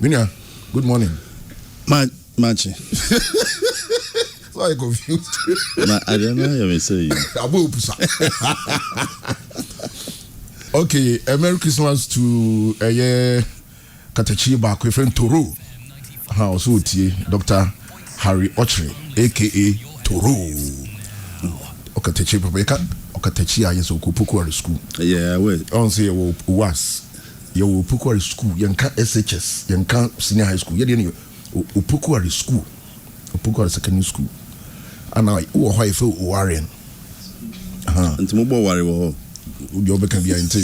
Minya, good morning. Machi. So I confused. I don't know how you say. Okay, Merry Christmas to Katachi back with friend Toro. How so Dr. Harry Ochre, aka Toro. Okatachi Papa, Okatachi I so Pukwari school. Yeah, wait. On say was your Pukwari school, Yanka SHS, Yanka Senior High School, Yadi Pukwari school, Pukwari Secondary School. And I why feel Warren. And to mobile worry. You can be into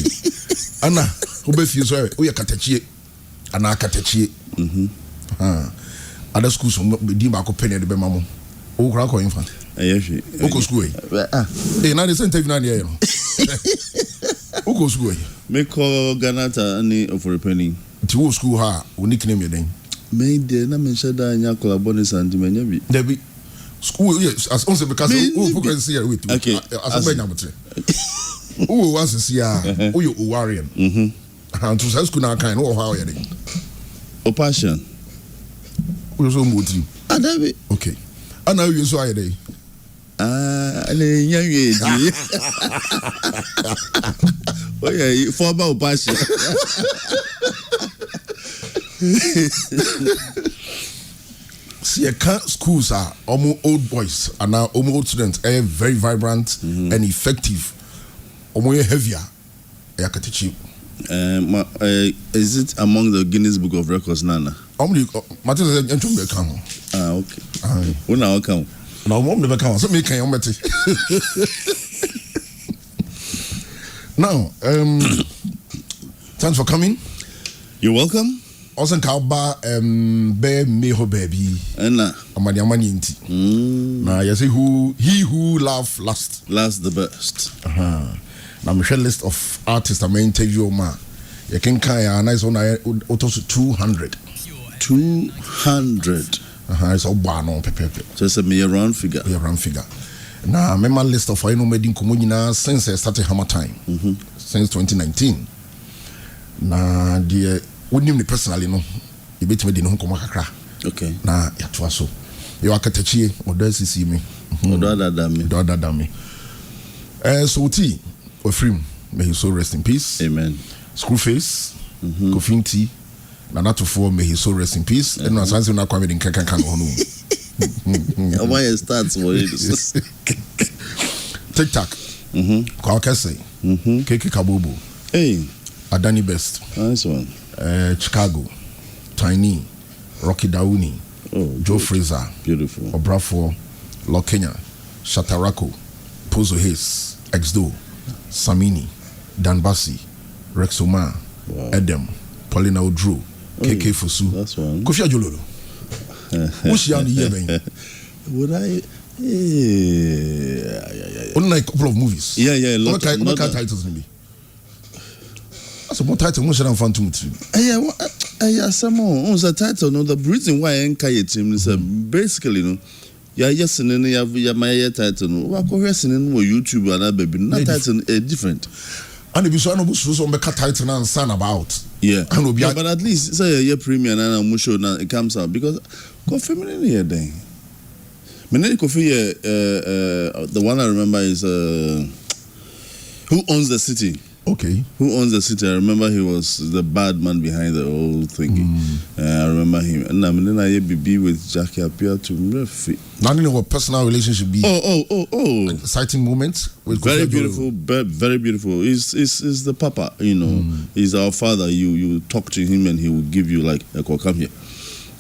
Anna, who be feels we are Katachi, and I Katachi. Other schools will be Dimako Penny the Bemamo. Oh, Craco infant. Oko school. Eh, now the same time, Oko school. Make call Ganata any for a penny. To school, ha, we nickname your name. Made the Namishada and Yakola Bonus and Dimenabi. There be school, yes, as also because who can see it with. Okay, as a number three. Who wants to see who you Warrior? And to school now kind of how you're doing. O passion. Who's so motive? Okay. And now you saw a day. Oh, yeah, for about passion. See, schools are almost old boys and now almost old students are very vibrant and effective. Almost heavier. Is it among the Guinness Book of Records, Nana? Okay. When I come. Now, mom never comes. So, make now, thanks for coming. You're welcome. Also, Kalba, be meho baby. Anna, Amani inti. Now, you see he who laugh last the best. Now, Michelle list of artists I may interview ma. You can kaya nice on auto 200. 200. It's all bano pepe. Just a mere round figure. Now, remember list of no made in Communina since I started HammerTime. Since 2019. Now, the wouldn't me personally no. You bet me didn't come kakra. Okay. Now, yatwaso. You are Katachi or does he see me? Oda dami. So tea. Ofrim, may his soul rest in peace. Amen. Screwface, Kofinti, Nanato 4, may his soul rest in peace. And no sense not coming in Kakan Onu. Why it starts for it? Tic Tac, Kwakase, Keke Kabobo, hey, Adani Best, nice one. Chicago, Tiny, Rocky Dauni, Joe Fraser, beautiful, Obrafo, Lokenya, Shatarako, Pozo Hayes, Exdo. Samini, Danbasi, Rexoma, Edem, Paulina Odro, KK Fosu, that's one. Kofi Ajololo. What's your year, Ben? Would I? Only like a couple of movies. Yeah. What titles maybe? That's a more title. Most of them fun to me. Yeah, some more. The title. No, the reason why I encourage him is basically, no. Yeah, yes, and then you have my title. What question on YouTube and baby? Not title different. And if you saw no bush on the title and son about. Yeah, but at least say your premiere and I'm sure now it comes out because coffee me here then. Me coffee the one I remember is Who Owns the City. Okay. Who Owns the City? I remember he was the bad man behind the whole thing. I remember him. And then I be with Jackie appear to me. Not in what personal relationship be. Oh. Exciting moments. With very beautiful, very beautiful. He's the papa, you know. He's our father. You talk to him and he will give you like, come here.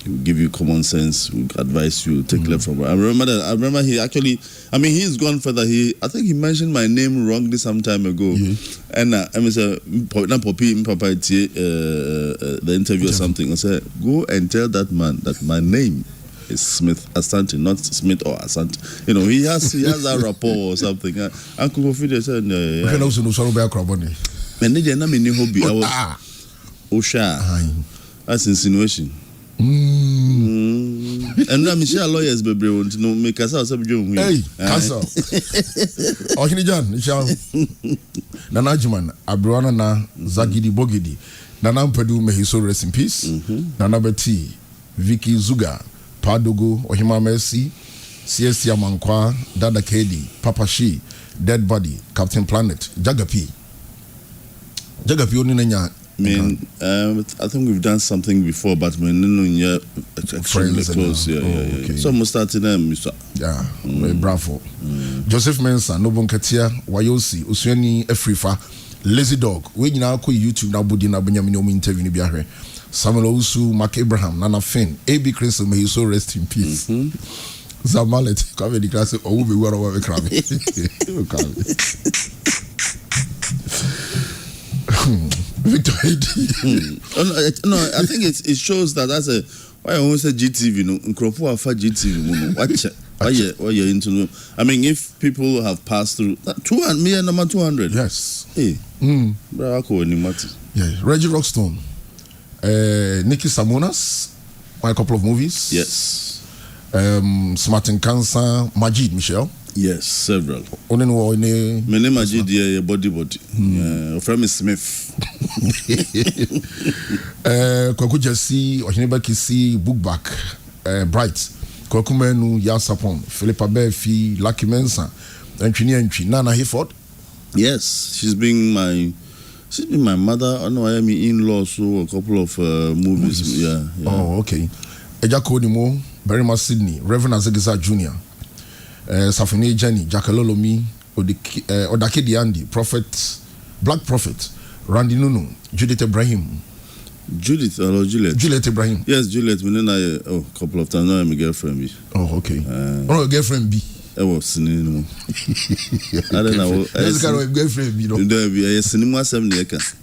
He will give you common sense, will advise you, take left from right. I remember he actually, he's gone further. I think he mentioned my name wrongly some time ago. And I said, the interview or something. I said, go and tell that man that my name is Smith Asante, not Smith or Asante. You know, he has that rapport or something. Uncle Kofi said, that's insinuation. And now Michelle lawyers baby want to know make us out hey, cancel. Okini John, Nanajuman, Abruana na Zagidi Bogidi. Nana Mpedu, may his soul rest in peace. Nana Betty, Vicky Zuga, Padogo, Ohima Mercy, CSC Amankwa, Dada Kedi, Papa Shi, Dead Body, Captain Planet, Jagapi. Jagapi Oninanya. I mean, I think we've done something before, but we're not extremely close. Yeah. So I'm starting them, Mr. Yeah, bravo. Joseph Mensah, Nobon Katia, Wayosi, Usweni Efrifa, Lazy Dog. We now call YouTube now, Budi na Benjamin interview ni biare. Samuel Owusu, Mark Abraham, Nana Finn, A.B. Crystal, may you so rest in peace. Zamalet, come the class, or we were over crabbing. Victor no, I think it shows that that's a why I always say GTV, Nkropo Afa GTV, watch it. Why you're into I mean, if people have passed through 200 million number 200. Yes. Hey. Bravo, yeah, Reggie Rockstone. Nikki Samonas, a couple of movies. Yes. Smart and Cancer, Majid Michel. Yes, several. My name Majid, yeah, body. From Smith. Kwaku Jesse, Oshineba Kisi, Bookback, Bright, Kwakumenu, Yasapon, Philippa Befi, Lucky Mensa, and Nana Hayford. Yes, she's been my mother. I know I am in-law, so a couple of movies. Yeah. Oh, okay. Ejako Nimo, Berrima Sydney, Reverend Azegisa Jr., Safini Jenny, Jakalolomi, Odake Diandi, Prophet, Black Prophet, Randy Nunu, Judith Ibrahim. Juliet. Juliet Ibrahim. Yes, Juliet. We know a couple of times. Now I'm a girlfriend. B. Oh, okay. Girlfriend B. I was cinema. I don't know. That's kind of girlfriend B. There be a cinema 7 years.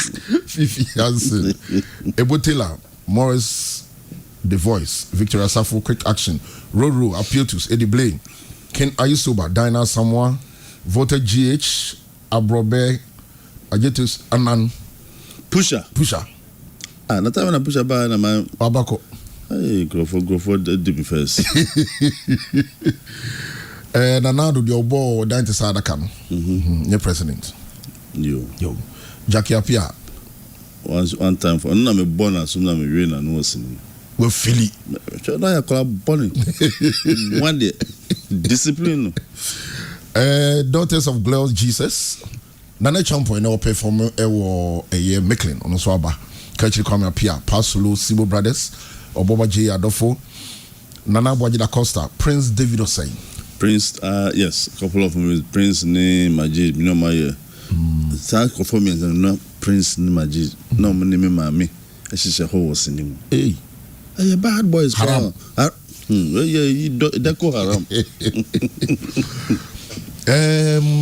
Fifi Hansen, Ebo Taylor, Morris, The Voice, Victoria Safo, Quick Action, Roro, Appeal to Eddie Blaine, Ken Ayusoba, Dinah Samoa, Voter GH, Abrobe, Ajetus Anan, Pusher. Not time when I push a bar and I'm Abako. Hey, Grofo, deep first. Nanado, the Obo, Dante Sadakano, your president. Yo. Jackie Apia. One time for I'm a bonus, soon I'm a rain and was in. We're Philly. I call bonnet. One day. Discipline. Daughters of Glory Jesus. Nana Champo in our performer a year Mecklin on Swaba. Kachi Kwame Apia, Pasolo, Sibo Brothers, Oboba J. Adolfo, Nana Bwajida Costa, Prince David Osei. Prince, yes, a couple of them. Prince name Majid, you know my third performance and not Prince Majid. No, my name Mammy. I should say, who was in him. Hey, a bad boy is haram. You deco haram.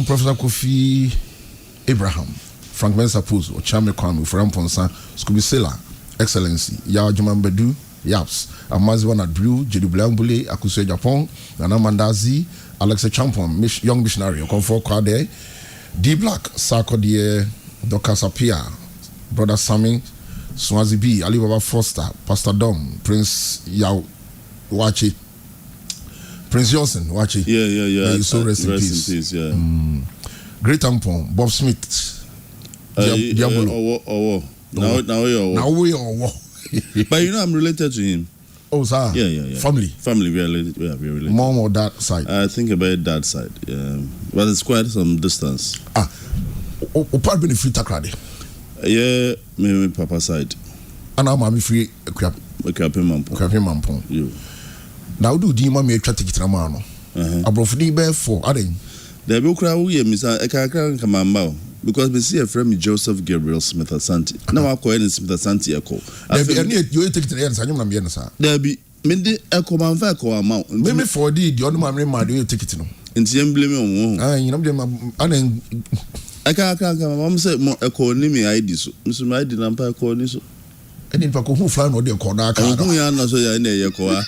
Professor Kofi Abraham, Frank Mensa Puzo, Chame Kwame, Framponsa, Scooby Sela, Excellency, Yao Jumambedu, Yaps, Amaziwana Drew, Jedi Blambule, Akuse Japan, Nana Mandazi, Alexa Champon, Young Missionary, Okonfo Kwade, D Black, Sarko Die, Dr. Sapia, Brother Sammy, Swazi B, Alibaba Foster, Pastor Dom, Prince Yao Wachi, Prince Johnson Wachi. Yeah. So rest in peace. Yeah. Great Tampon, Bob Smith. Diabolo. Now we are. But you know, I'm related to him. Oh, sir. Yeah. Family, we are related. Mom or dad side? I think about dad side. But it's quite some distance. Part benefit takrade. Yeah, me papa side. And now mommy free crap. Krapi mampon. You. Now do di mama atwa ticket na ma no. Abrofudi be for aden. There be kra wo ye misa e ka kamamba because we see a friend Joseph Gabriel Smith Asante. Now I call him Smith Asante Ekow. There be any you ticket na yen sanyum na me sa. There be me de Ekow man fa Ekow amount. Me for the onu ma me ma de ticket no. Nti em blame on wo. You know dem anen I can't mama say mo Ekow ni me ID so. Me my ID na pa Ekow ni so. Any pako who fly no de Ekow na aka. Who ya na so ya na Ekow.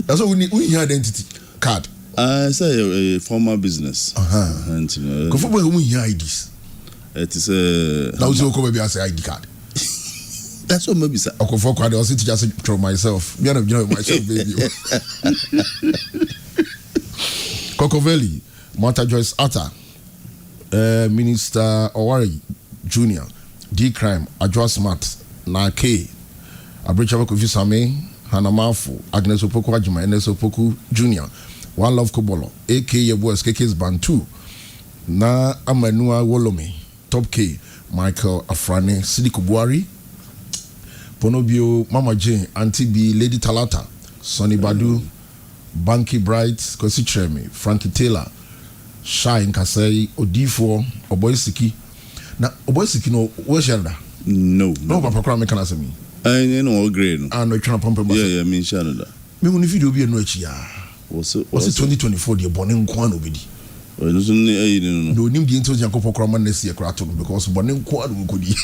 That's why we need identity card. I say a formal business. And you know. Go for we need IDs. It is now you come maybe I say ID card. That's what maybe say. Okay, for quite I was just throw myself. Me and you myself baby. Coco Valley, Martha Joyce Atta, Minister Owari Jr., D Crime, Adwa Smart, Na K, Abricha Kofi Same, Hanamafu, Agnes Opoku Ajima, Enes Opoku Jr., One Love Kobolo, AK Yeboes KK's Band 2, Na Amanua Wolomi, Top K, Michael Afrane, Sidi Kubuari, Ponobio, Mama Jane, Auntie B, Lady Talata, Sonny Badu, Banky Bright, Kosi Tremi, Frankie Taylor, Shine Kasei, Odifo, Oboisiki. Now, Oboisiki, no, where's Yanda? No, Papa Crame can answer me. I know, grade. I know, trying to pump him. Yeah, I mean, Shanada. Me, when if you do be a no chia. Was it 2024? The Bonin Kwan obedi. No, nim di into Janko Pokraman next year, Kraton, because Bonin Kwan could be.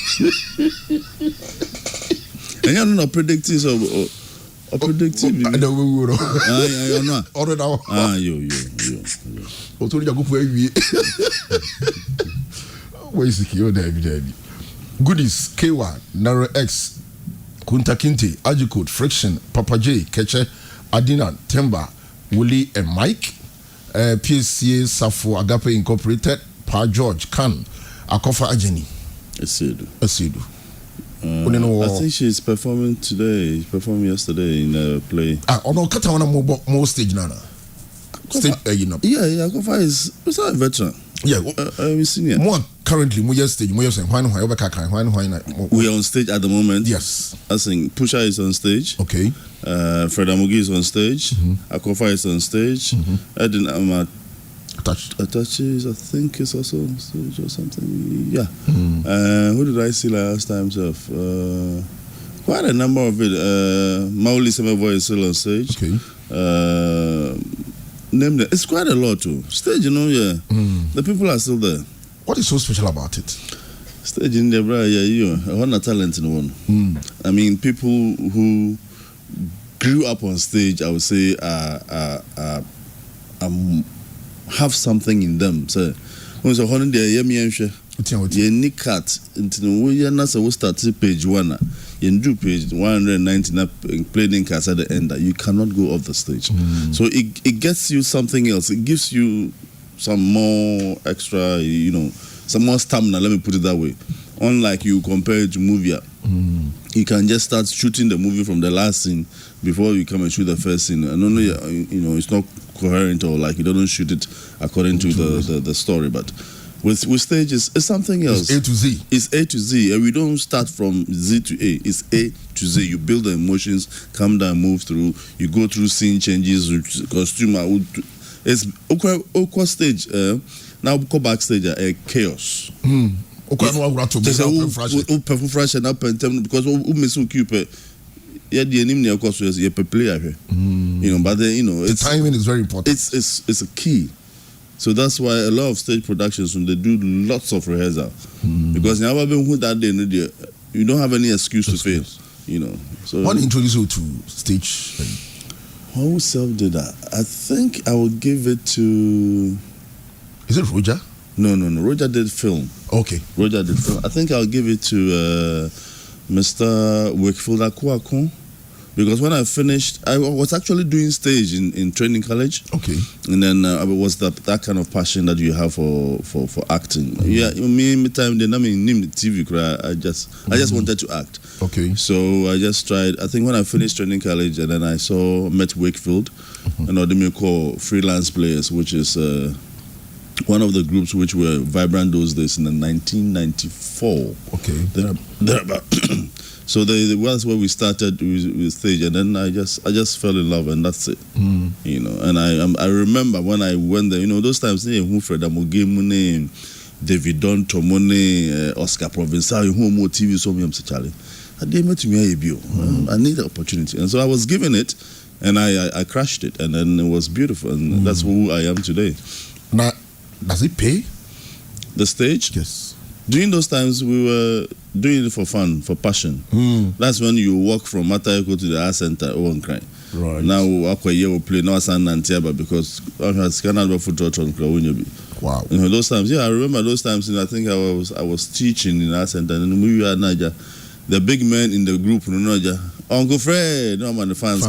And you're not predicting so. Or predictive. I know we will. I know. Order now. You. What told you go for a where is the key? David. Goodies, K1, Narrow X, Kunta Kinte, Ajicode, Friction, Papa J, Keche, Adina, Temba, Willie, and Mike, PSCA, Safo, Agape Incorporated, Pa George, Khan, Akofa Ajeni. Esidu. I think she's performing today. She performed yesterday in a play. No, Katawana more stage nana. Stage, Yeah, Akofa is a veteran. Yeah, I'm senior. More currently, more stage, more saying why we are on stage at the moment. Yes, I think Pusha is on stage. Okay. Fred Amugi is on stage. Akofa is on stage. Edin Atachi, I think, is also on stage or something. Yeah. Who did I see last time? Quite a number of it. Mauli Semevo is still on stage. Okay. Name them. It's quite a lot too. Stage, the people are still there. What is so special about it? Stage in the I want a talent in one. I mean, people who grew up on stage, I would say, have something in them. So, when so honey, they nick cat into we start page 1. You do page 190 playing cast at the end that you cannot go off the stage. So it gets you something else. It gives you some more extra, some more stamina. Let me put it that way. Unlike you compare it to movie, you can just start shooting the movie from the last scene before you come and shoot the first scene. And only it's not coherent or like you don't shoot it according to the story, but. With stage, it's something else. It's A to Z. It's A to Z. And we don't start from Z to A. It's A to Z. You build the emotions, come down, move through. You go through scene changes, costume. It's okay stage. Now go backstage. Chaos. There's a fresh and up and down because miss keep yeah, the enemy of course is a player here. But then the timing is very important. It's a key. So that's why a lot of stage productions, when they do lots of rehearsal, because never been who that day, you don't have any excuse to fail. So what introduced you to stage? Who self did that? I think I will give it to. Is it Roger? No. Roger did film. Okay. Roger did film. I think I'll give it to Mr. Wakefield Akuakon. Because when I finished, I was actually doing stage in training college. Okay. And then it was that kind of passion that you have for acting. Yeah, me time then I mean the TV I just wanted to act. Okay. So I just tried. I think when I finished training college and then I met Wakefield and they call Freelance Players, which is one of the groups which were vibrant those days in the 1994. Okay. They're about so that's where we started with stage, and then I just fell in love, and that's it. And I remember when I went there. Those times who Fred Amogemu, David Don Tomone, Oscar Provençal, who more TV saw me. I'm saying, Charlie, I need the opportunity, and so I was given it, and I crashed it, and then it was beautiful, and that's who I am today. Now, does it pay? The stage? Yes. During those times, we were doing it for fun, for passion. That's when you walk from Matayako to the art center, crying. Right. Now, we play now San Nantiaba because I was Canada football on. Wow. Those times, I remember those times. And I think I was teaching in art center, and we were Naja, the big man in the group, Uncle Fred, no man, the fans.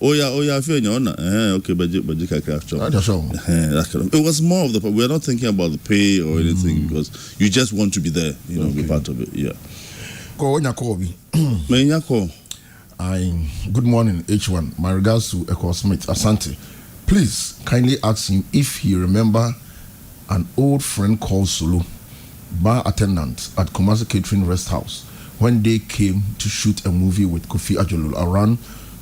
Oh yeah, I feel okay, but It was more of the. We're not thinking about the pay or anything because you just want to be there, be part of it. Yeah. Good morning, H1. My regards to Ekow Smith Asante. Please kindly ask him if he remember an old friend called Sulu, bar attendant at Kumasi Catering Rest House, when they came to shoot a movie with Kofi Ajolul around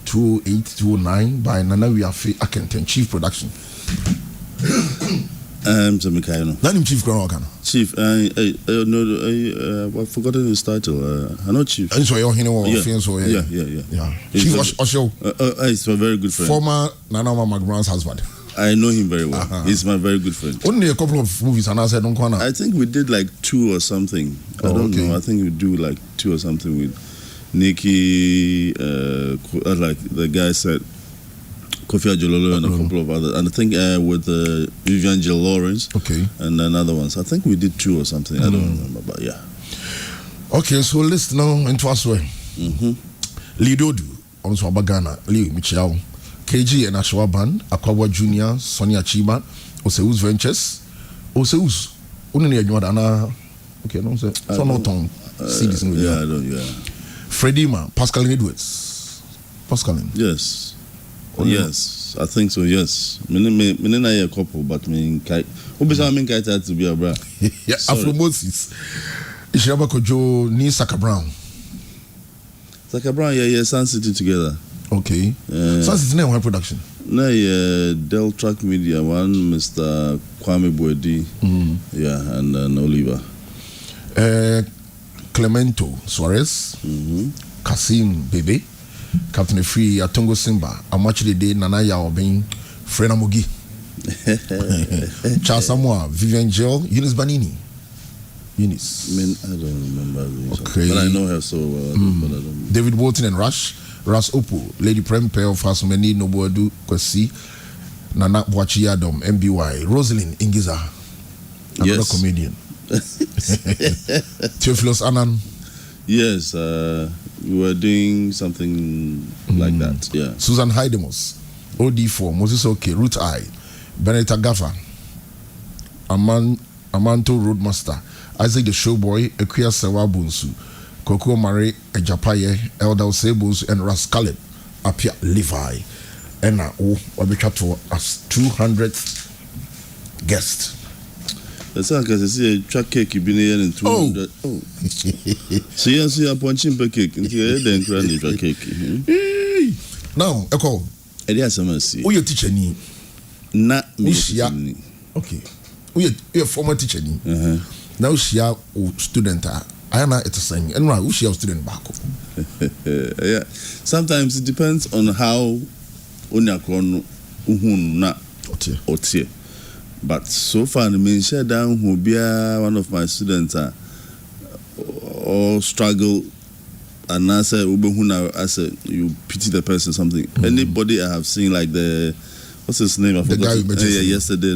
2008-2009 by Nana Wiafe Akenten, Chief Production. Chief Crown. Chief, I've forgotten his title. I know Chief. Yeah. Chief Osho. He's my very good friend. Former Nana McGrath's husband. I know him very well. He's my very good friend. Only a couple of movies, and I said, I think we did like 2 or something. I don't know. I think we do like 2 or something with Nikki, like the guy said, Kofi Ajololo and a couple of others. And I think with Vivian Jill Lawrence. Okay. And another ones. I think we did 2 or something. I don't remember, but yeah. Okay, so let's now into us way. Lidodu, on Swabagana, Lee Michiao. KG and Ashwa Band, Akwawa Junior, Sonia Chiba, Oseus Ventures, Oseus, Unani Adana, okay, no, so no tongue, citizen with Freddie Ma, Pascaline Edwards, Pascaline. Yes, yes, I think so, yes. Menina a couple, but me, Obisa mean Kaita to be a bra. Yeah, Afro Moses, Ishaba Kojo, ni Saka Brown. Saka Brown, yeah, Sun City together. Okay. So it's name one production. No, Del Track Media one, Mr. Kwame Boedi, and then Oliver. Clemento Suarez, Kasim Bebe, Captain Free Atongo Simba, Amachi Day Nana Yaobin, Frena Mugi, Charles Samoa, Vivian Gel, Eunice Banini. Eunice. I don't remember. Okay. But I know her so well. But I don't. David Bolton and Rush. Ras Opo, Lady Prempe of Hasumeni Nobuadu Kwesi, Nana Bwachi Adam, MBY, Rosalind Ingiza, another comedian. Theophilus Anan. Yes, we were doing something like that. Yeah. Susan Haidemos, OD4, Moses Oke, Root I, Benita Gaffa, Amanto Roadmaster, Isaac the Showboy, Equia Sewa Bunsu, Koko Mare Ejapaye, Elder Sebus, and Rascalib, Apia Levi, and now Wabichato as 200th guest. The song because see a track cake you've been here in 200. Oh, so you see a punching per cake until then cranny track cake. Now, Ekow, Edia Samasi. Who your teacher? Not me. Okay. Who your former teacher? Now she a student. I am not saying, and who she a student back. Yeah. Sometimes it depends on how unyakon na otie. But so far, I mean, share down who be one of my students all struggle and I say you pity the person something. Anybody I have seen like what's his name? I forgot. The guy yesterday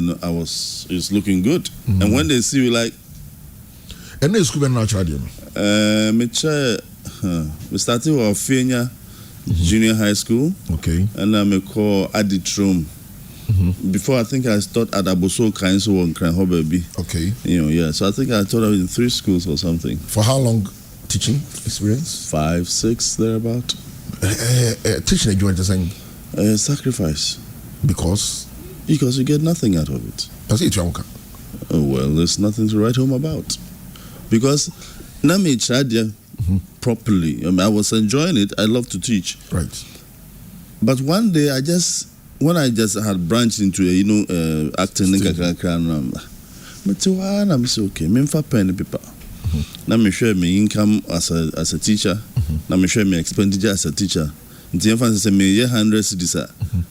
it's looking good. And when they see you like. And they school natural. We started with Fenya Junior High School. Okay. And I call Aditrum. Before I think I taught at Aboso Kainso and Kranhobaby. Okay. So I think I taught in 3 schools or something. For how long teaching experience? 5, 6 thereabout. Teaching you the same. Sacrifice. Because you get nothing out of it. That's it, well, there's nothing to write home about. Because Nami Chadia properly. I mean, I was enjoying it. I love to teach. Right. But one day when I just had branched into acting I'm so okay. Me for pen paper. Now me share my income as a teacher. Now me share my expenditure as a teacher. Until I say me 100 cedis.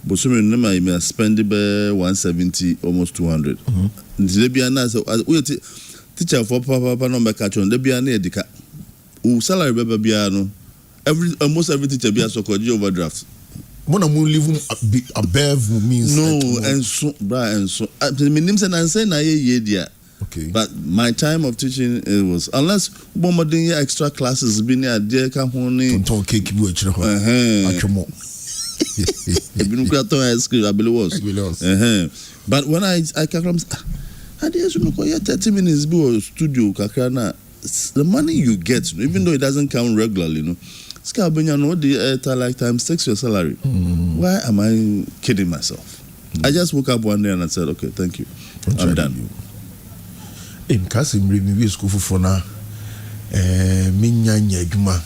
But so me I spend 170 almost 200. Until be an teacher for papa number catch on. There be an edika. Salary be almost every teacher be a so called overdraft. When I'm living above means no, and so, okay. But my time of teaching it was unless extra classes been there, ice cream, I believe was. But when I calculate, I did 30 minutes be studio kakrana. The money you get, even though it doesn't come regularly, it's like times 6 your salary. Why am I kidding myself? I just woke up one day and I said, okay, thank you. I'm done. In Kasim, we school for now. Minya Juma.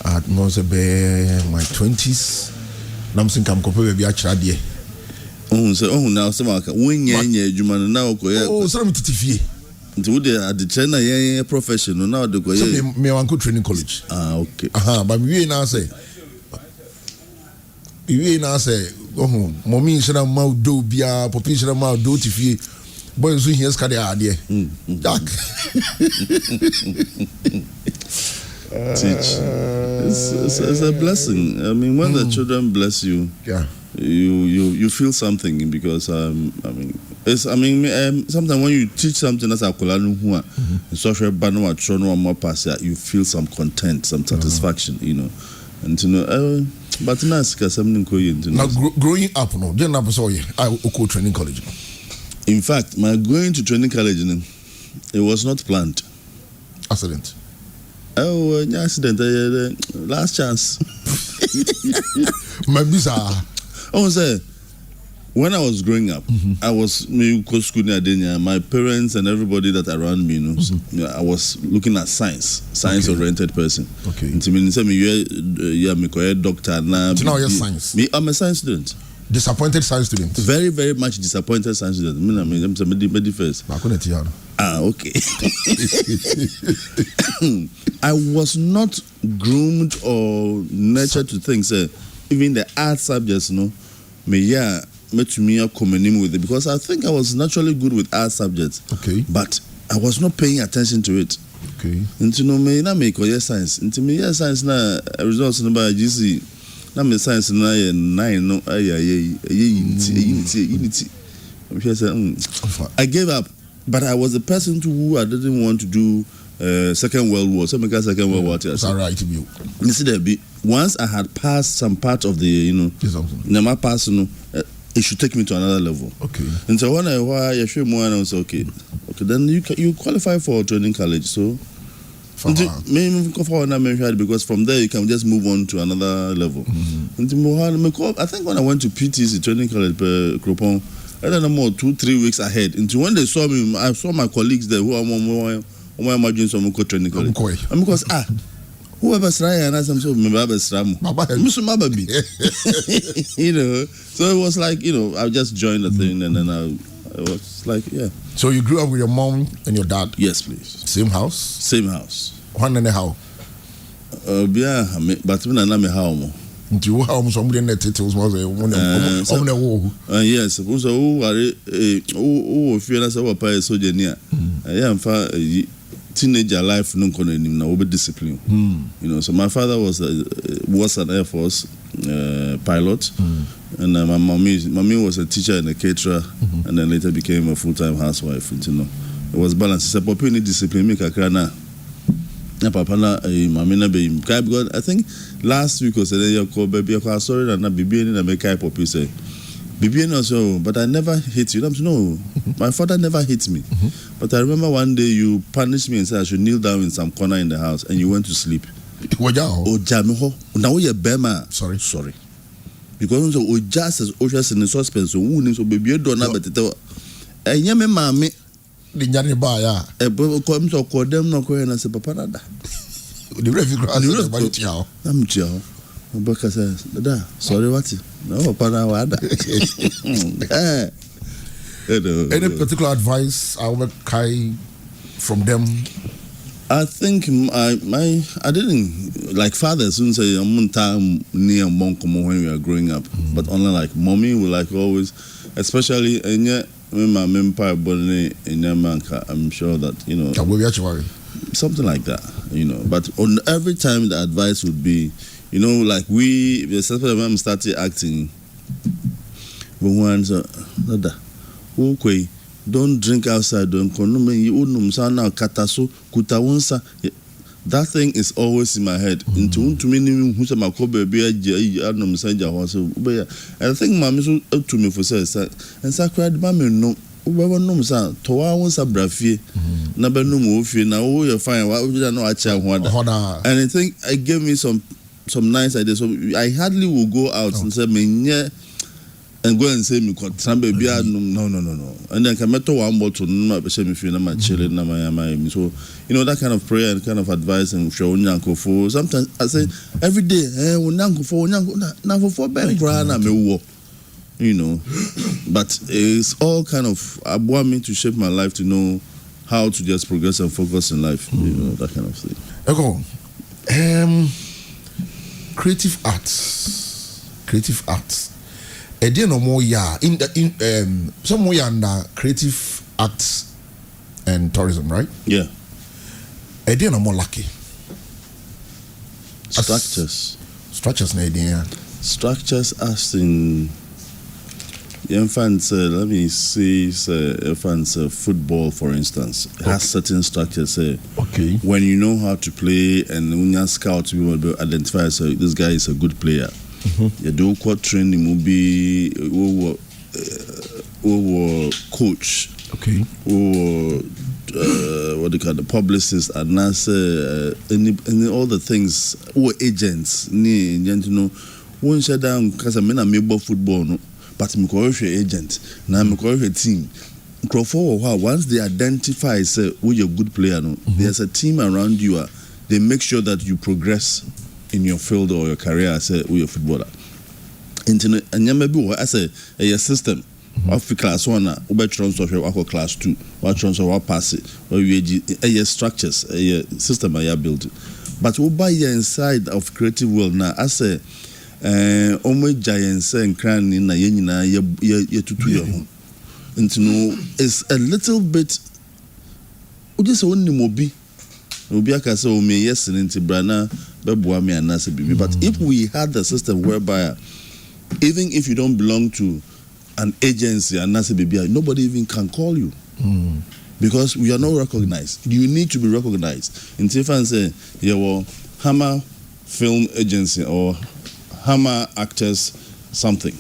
At my 20s. Namsin come compare be a chadie. Now some when Juma now. Oh, some TTV. At the China professional now the go. Me uncle training college. Okay. But we now say. Oh, mommy should have mouth do be a population mouth do TV. Boys, we here's Kadia idea. Dark. Teach. It's a blessing. I mean, when the children bless you, you feel something because sometimes when you teach something that's a kolanu social banu atrono more pass, you feel some content, some satisfaction, and but nice because something now growing up, no, then I saw you. I go training college. In fact, my going to training college, it was not planned. Accident. Oh, an accident. Last chance. My bizarre. Oh, say, when I was growing up, I was my parents and everybody that around me, I was looking at science-oriented person. Okay. Into me, me doctor now. Now you're science. Me, I'm a science student. Disappointed science student. Very, very much disappointed science student. I'm a first. Okay. I was not groomed or nurtured to think, even the art subjects, met to me communing with it because I think I was naturally good with art subjects. Okay. But I was not paying attention to it. Okay. Into me na make science. Into me science na results na by GC. Na me science na 9 no I gave up. But I was a person who I didn't want to do Second World War. So because Second World War. That's all right to you. Once I had passed some part of the, Nema pass, it should take me to another level. Okay. And so when I show more, and I was okay, then you qualify for training college. So because from there you can just move on to another level. I think when I went to PTC training college, I don't know more 2-3 weeks ahead. Until when they saw me, I saw my colleagues there who are imagine some training college. Because whoever's trying and I'm so so it was like, I just joined the thing and then I was like, yeah. So you grew up with your mom and your dad? Yes, please. Same house? Same house. One and a half? Yeah, but when I'm a house. Into how much somebody in the titles was yes, if you're not a soldier near, I am far teenager life, no discipline. So my father was an Air Force pilot, and my mommy was a teacher and a caterer, and then later became a full-time housewife. It was balanced. It's a popular discipline. Make a crana. Because I think last week was a call baby. Sorry, and not be in a make up of say. Also, but I never hit you. No, my father never hit me. But I remember one day you punished me and said I should kneel down in some corner in the house, and you went to sleep. Oh, Jamiho. Now you're Bema. Sorry. Because also, just as Oshas in the suspense, so who baby, you don't have it. And you mammy. The Yanni Baya. A book comes or call them no coin as a papanada. The refugee, I'm Joe. Boka says, sorry, what? No, Panawada. Any particular advice I would kai from them? I think I didn't like father soon say I'm time near Monkomo when we were growing up, but only like mommy would like always, especially and yet my empire born in Yamanka. I'm sure that something like that, But on every time the advice would be, like the started acting. Don't drink outside. Don't kataso kutawunsa. that thing is always in my head. Into to me who's my cover be a messenger horse. And I think mammy so to me for says and sacred mammy no. Ubewa no sa towa won sa brafie na be no mo ofie na wo you fine wa we no acha hoda. And I think it gave me some nice ideas. So I hardly will go out and say menye and go and say me got some baby no. And then come to one bottle no be say me feel na my chilling na my so you know that kind of prayer and kind of advice and show nyanko for sometimes I say every day nyanko for na for ben kra na me wo. You know, but it's all kind of about me to shape my life to know how to just progress and focus in life, you know, that kind of thing. Ekow, creative arts. No more in some way under creative arts and tourism, right? Yeah. No more lucky. Structures na idea. Structures as in infants, let me see, infants football, for instance, has certain structures. Okay. When you know how to play and when you're scout, you will be identify. So this guy is a good player. You do quite training will be coach. Okay. What they call the publicist and any all the things or agents. You know, one shut down because I mean I make football no. But me call agent, now me call team. Once they identify say who you're a good player, no, there's a team around you. They make sure that you progress in your field or your career as a footballer. Internet and maybe as a system of class 1, over transfer or class 2, or transfer or pass it, or you structures a system I built. But over inside of creative world now as a omo giants and cran in na yenina ye tutu ye ho nti no is a little bit uje se wonni mobi aka say o me yes nti brana beboa me anase bibi. But if we had the system whereby even if you don't belong to an agency anase bibi, nobody even can call you because we are not recognized. You need to be recognized. Nti if I say your Hammer Film Agency or Hammer Actors something.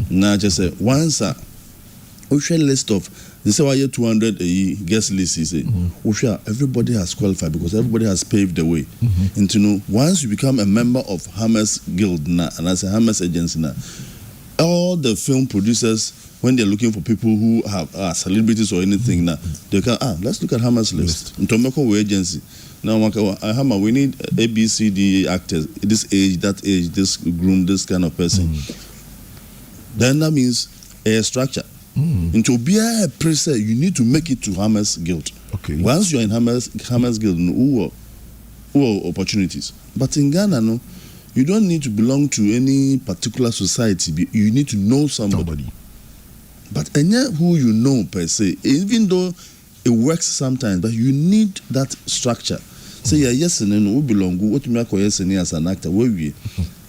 Now just say once we share list of this is why 200 guest list is everybody has qualified because everybody has paved the way. And to know once you become a member of Hammer's Guild now and as a Hammer's agency now, all the film producers when they're looking for people who have celebrities or anything now, they can let's look at Hammer's list. In Tomoko agency. Now, Hammer, we need A, B, C, D actors, this age, that age, this groom, this kind of person. Then that means a structure. And to be a preset, you need to make it to Hammer's Guild. Okay. Once you're in Hammer's Guild, who are opportunities. But in Ghana, no, you don't need to belong to any particular society. You need to know somebody. But who you know per se, even though it works sometimes, but you need that structure. Say yes and no belong. What me call yes and as an actor. Where we?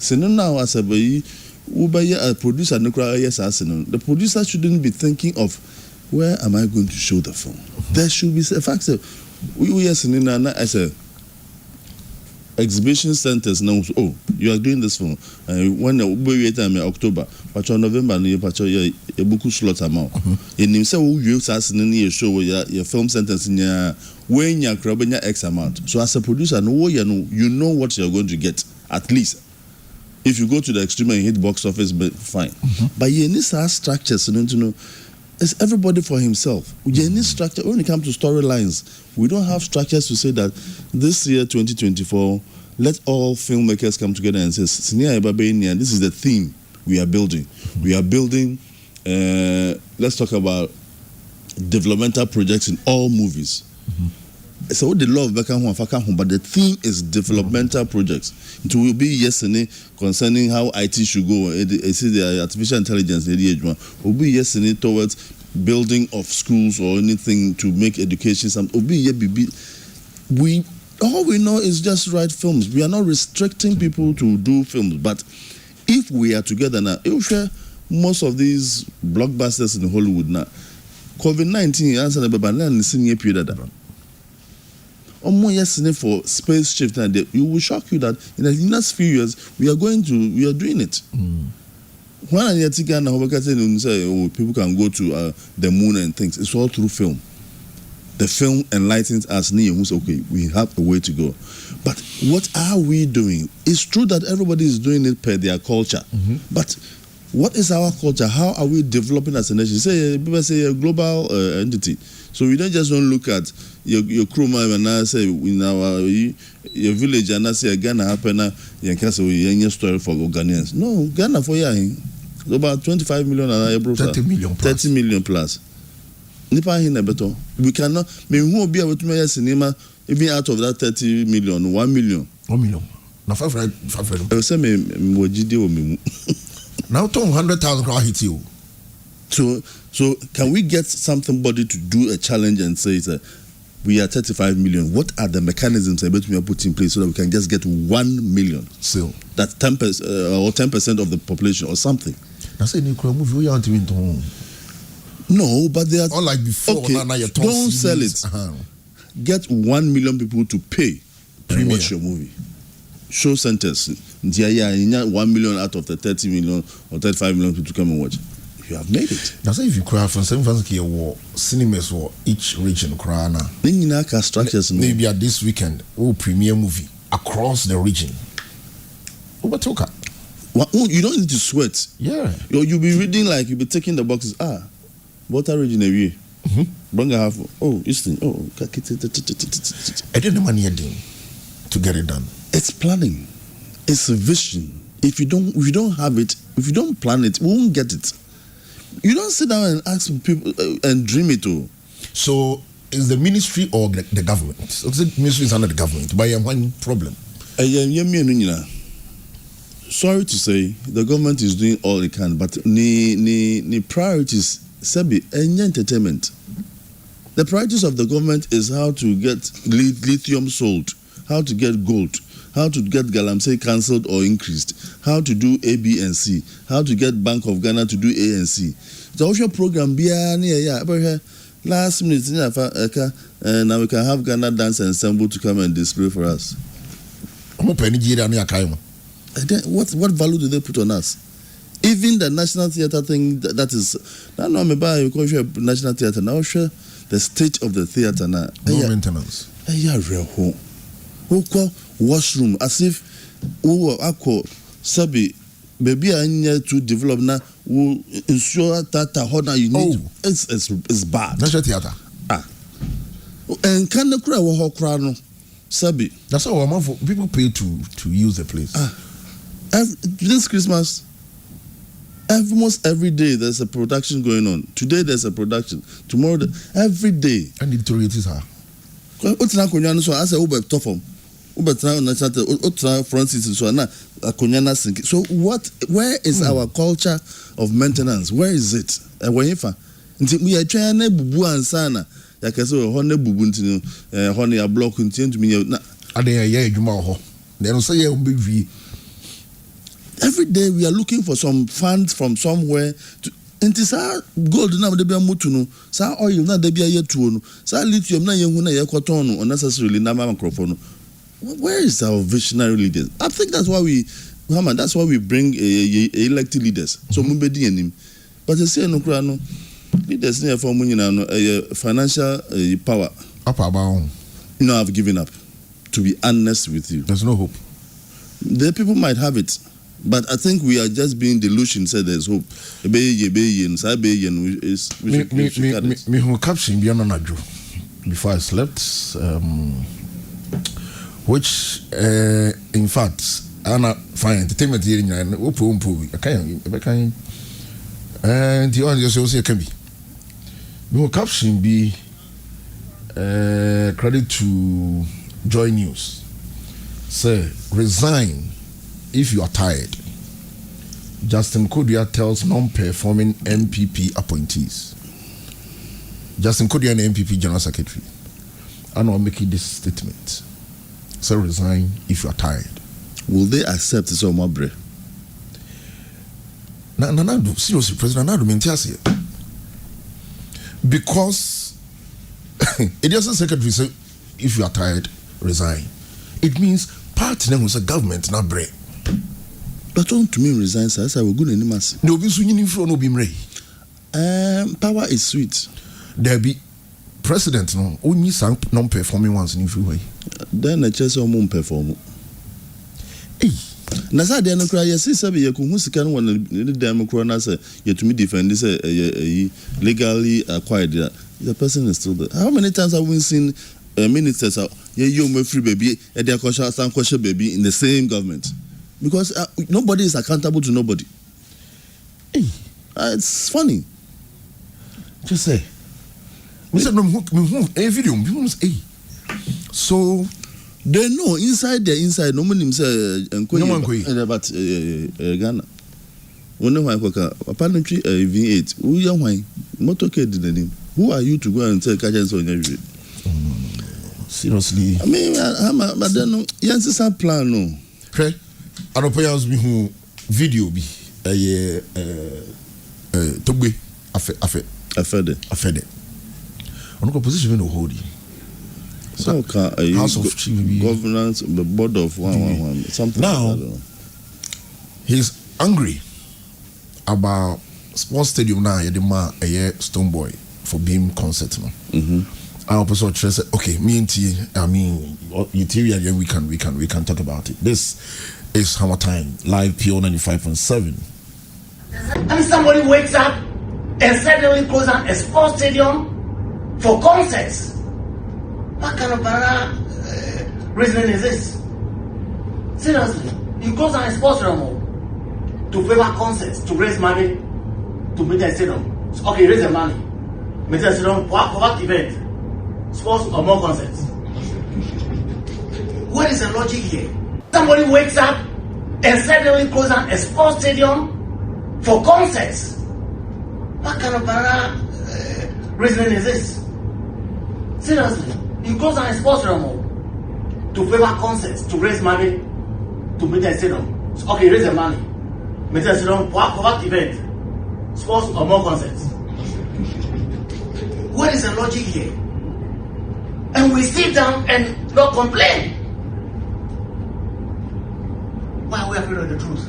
Say no now as a boy, a producer no cry yes as no. The producer shouldn't be thinking of where am I going to show the film. There should be a fact. We yes and as a exhibition centers now. Oh, you are doing this film. When we time October, but November, you patch your book slot amount. In himself, you as in show your film centers in your when you're grabbing your X amount. So as a producer, you know what you're going to get at least. If you go to the extreme and hit box office, but fine. But you need structures, it's everybody for himself. You need structure when it comes to storylines. We don't have structures to say that this year 2024, let all filmmakers come together and say, this is the theme we are building. We are building, let's talk about developmental projects in all movies. So the law of but the theme is developmental projects. It will be yesterday concerning how IT should go. See the artificial intelligence will be yesterday towards building of schools or anything to make education. All we know is just write films. We are not restricting people to do films. But if we are together now, it will share most of these blockbusters in Hollywood now. COVID-19 answer the senior period. yes for space shift, and you will shock you that in the next few years we are doing it. When I hear Ghana, say people can go to the moon and things, it's all through film. The film enlightens us. Okay, we have a way to go. But what are we doing? It's true that everybody is doing it per their culture. But what is our culture? How are we developing as a nation? People say a global entity. So we don't just look at your crew and I say in your village and I say Ghana happen you can say any story for Ghanaians. No, Ghana for you about 25 million and 30 million plus. Nipa hin beto. We cannot who will be able to make a cinema even out of that 30 million, 1 million. 1 million. Now 500. I say me now 200,000 crowd hit you. So can we get somebody to do a challenge and say that we are 35 million? What are the mechanisms that we put in place so that we can just get 1 million? So that's 10% or 10% of the population or something. That's a new movie. We aren't even doing. No, but they are all like before. Okay, don't sell it. Get 1 million people to pay and watch your movie. Show centers. 1 million out of the 30 million or 35 million people to come and watch. You have made it. That's if you cry from 7,000 war cinemas for each region. Structures. Maybe at this weekend, we'll premiere movie across the region. You don't need to sweat. Yeah. You'll be reading like you'll be taking the boxes. Water region away. Bring a half. Oh, Eastern. Oh, I didn't know money to get it done. It's planning. It's a vision. If you don't have it, if you don't plan it, we won't get it. You don't sit down and ask people and dream it all. So, is the ministry or the government? So the ministry is under the government. But one problem. Sorry to say, the government is doing all it can, but the priorities. Sebi, any entertainment. The priorities of the government is how to get lithium sold, how to get gold, how to get Galamsey cancelled or increased, how to do A, B, and C, how to get Bank of Ghana to do A and C. The social program last minute now we can have Ghana Dance Ensemble to come and display for us. What value do they put on us? Even the National Theatre thing, that is, now I'm about National Theatre, now the state of the theatre now. No maintenance. Washroom, as if Sabi, baby, I need to develop now, ensure that you need. It's bad. National Theatre. And can the crowd walk crown? Sabi. That's how people pay to use the place. This Christmas. Almost every day there's a production going on. Today there's a production. Tomorrow, every day. And the deteriorating her. So where is our culture of maintenance? Where is it? We are trying to bubu ansana. Yakaso honey bubu ntino honey a block ntino to me. They don't say every day we are looking for some funds from somewhere to gold na de bia motu sa oil na de bia yetu no sa lithium na yehu na yekoton no unnecessarily na microphone. Where is our visionary leaders? I think that's why that's why we bring elected leaders. So mubedi enim. But they say no kra no leaders near for financial power. Up about. I've given up. To be honest with you, there's no hope. The people might have it. But I think we are just being delusional. Said there's hope. Before I slept, which in fact, I'm fine entertainment here in and the audience also can be. We caption be credit to Joy News. Say resign if you are tired. Justin Kodia tells non-performing MPP appointees. Justin Kodia, an MPP General Secretary, and I'm making this statement. So resign if you are tired. Will they accept this or Mabre? Seriously, President Nadu Mentiasi. Because it doesn't secretary say if you are tired, resign. It means party name was a government na break. But on to me resign, sir. I will go any mass. No be swinging in front of him. Power is sweet. There be president no only sang non-performing ones in free way. Then the chess won't perform. Hey, Nasa de no cry. Yes, sabi ye kuhu sika no wan the democrat na say ye to me defend this legally acquired. The person is still there. How many times have we seen ministers you free baby and their question baby in the same government? Because nobody is accountable to nobody. Hey, it's funny. Just say, Mr. A video, hey. So they know inside. No one say but Ghana. Apparently V8. Who are you to go and tell Kajan on your seriously? I mean, but then no, yes, a plan no. Okay, I don't pay us who video be Togbe afede. On the position no hold. So House of Chief governance, the board of one something. Now like that, he's angry about sports stadium now. The man Stone Boy for being concert no. I also said, okay, me and T. I mean, utility. We can talk about it. This is HammerTime live PO 95.7. And somebody wakes up and suddenly closes down a sports stadium for concerts. What kind of banana reasoning is this? Seriously, you close down a sports stadium to favor concerts, to raise money, to meet a stadium. Okay, raise the money, meet a stadium for what event? Sports or more concerts? What is the logic here? Somebody wakes up and suddenly closes down a sports stadium for concerts. What kind of banana reasoning is this? Seriously, you close down a sports stadium to favor concerts, to raise money, to meet a stadium. Okay, raise the money, meet a stadium for what event? Sports or more concerts? What is the logic here? And we sit down and not complain. Why are we afraid of the truth?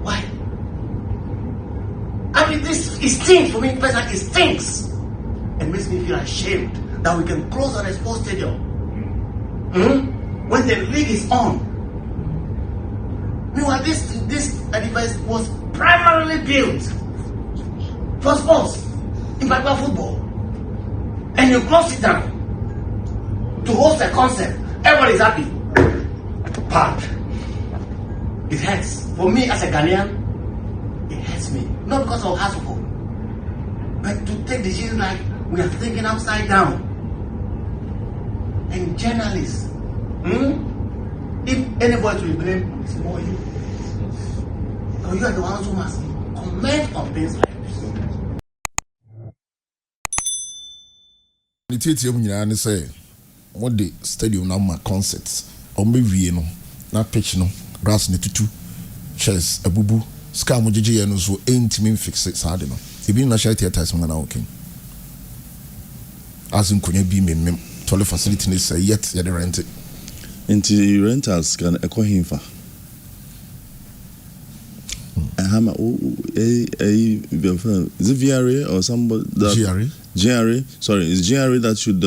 Why? I mean, this stinks for me personally. It stinks. It makes me feel ashamed that we can close on a sports stadium when the league is on. Meanwhile, this device was primarily built for sports, in particular football, and you close it down to host a concert. Everybody's happy. But it hurts. For me as a Ghanaian, it hurts me. Not because of hassle, but to take the decision like we are thinking upside down. And journalists, if anybody will blame, it's more you. So you are the ones who must comment on things like this. The say what the stadium now my concerts on me no na pitch no grass ne tutu chairs abubu ska mo jeje no so entimi fix it saade no ebi national theaters mo na okay as in konya bi mem toilet facility ne say yet ya the rent it into rentals can Ekow himfa Hammer is it VRA or somebody that GRA sorry is GRA that should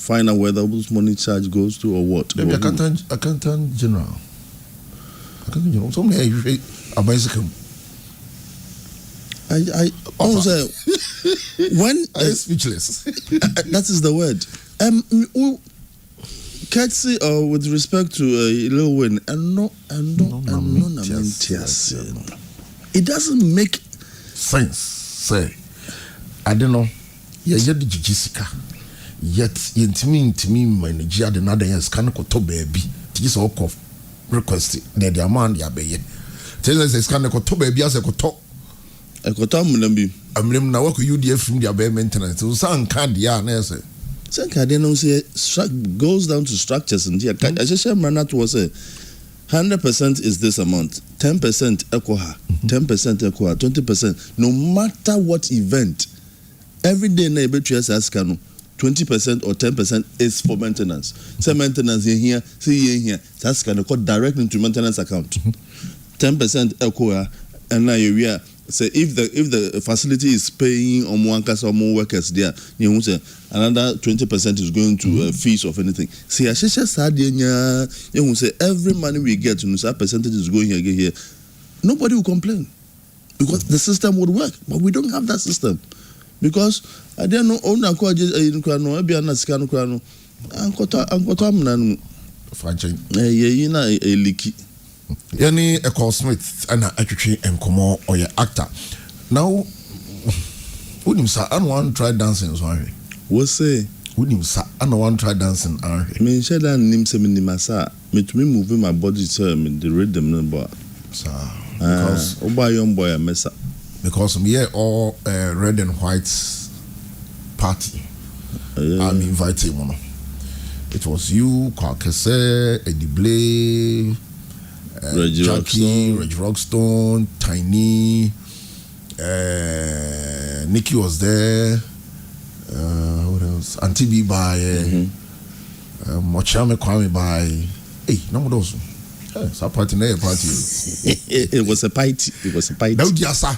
find out whether this money charge goes to or what? Maybe accountant general. Somebody a bicycle. I also when speechless. That is the word. Courtesy with respect to Lil Wayne it doesn't make sense. Say, I don't know. Yeah, the Jessica. Yet, intimi manage the other years can go to baby. This all of request the amount ya be. Tell us, can go to baby as a koto. A kotam lambi. I'm now work UDF from the bay maintenance. So, some can't ya, nurse. Some can't say goes down to structures and here. I just said, Manat was a 100% is this amount, 10% Ekow, 10% Ekow, 20%. No matter what event, every day na ebe ask no 20% or 10% is for maintenance. Say maintenance here, see here. That's kind of called direct into maintenance account. 10% Ekow, and now you are say if the facility is paying on one cast or more workers there, you know, say another 20% is going to fees of anything. See, I just said you say every money we get, you know, a percentage is going here. Nobody will complain because the system would work, but we don't have that system because I don't know. Oh, na kwa no ebi ana sika no kwa no. Ankoto amna no. Franchise. Ye na eliki. Yani Ekow Smith and atwetwe enkomo or actor. Now, unim sa and one try dancing so ahwe. What say? Unim sa and one try dancing ahwe. Me sheda nim se me nimasa. Me to me move my body so me the rhythm no boy. Because oba young boy messa. Because we are all red and white party. I'm inviting one. It was you, Kwakese, Edible, Jackie, Reggie Rockstone, Tiny, Nikki was there. What else? Auntie B by Mochame Kwame by. Hey, no those. It's a party. It was a party. It was a party. Now, Diasa.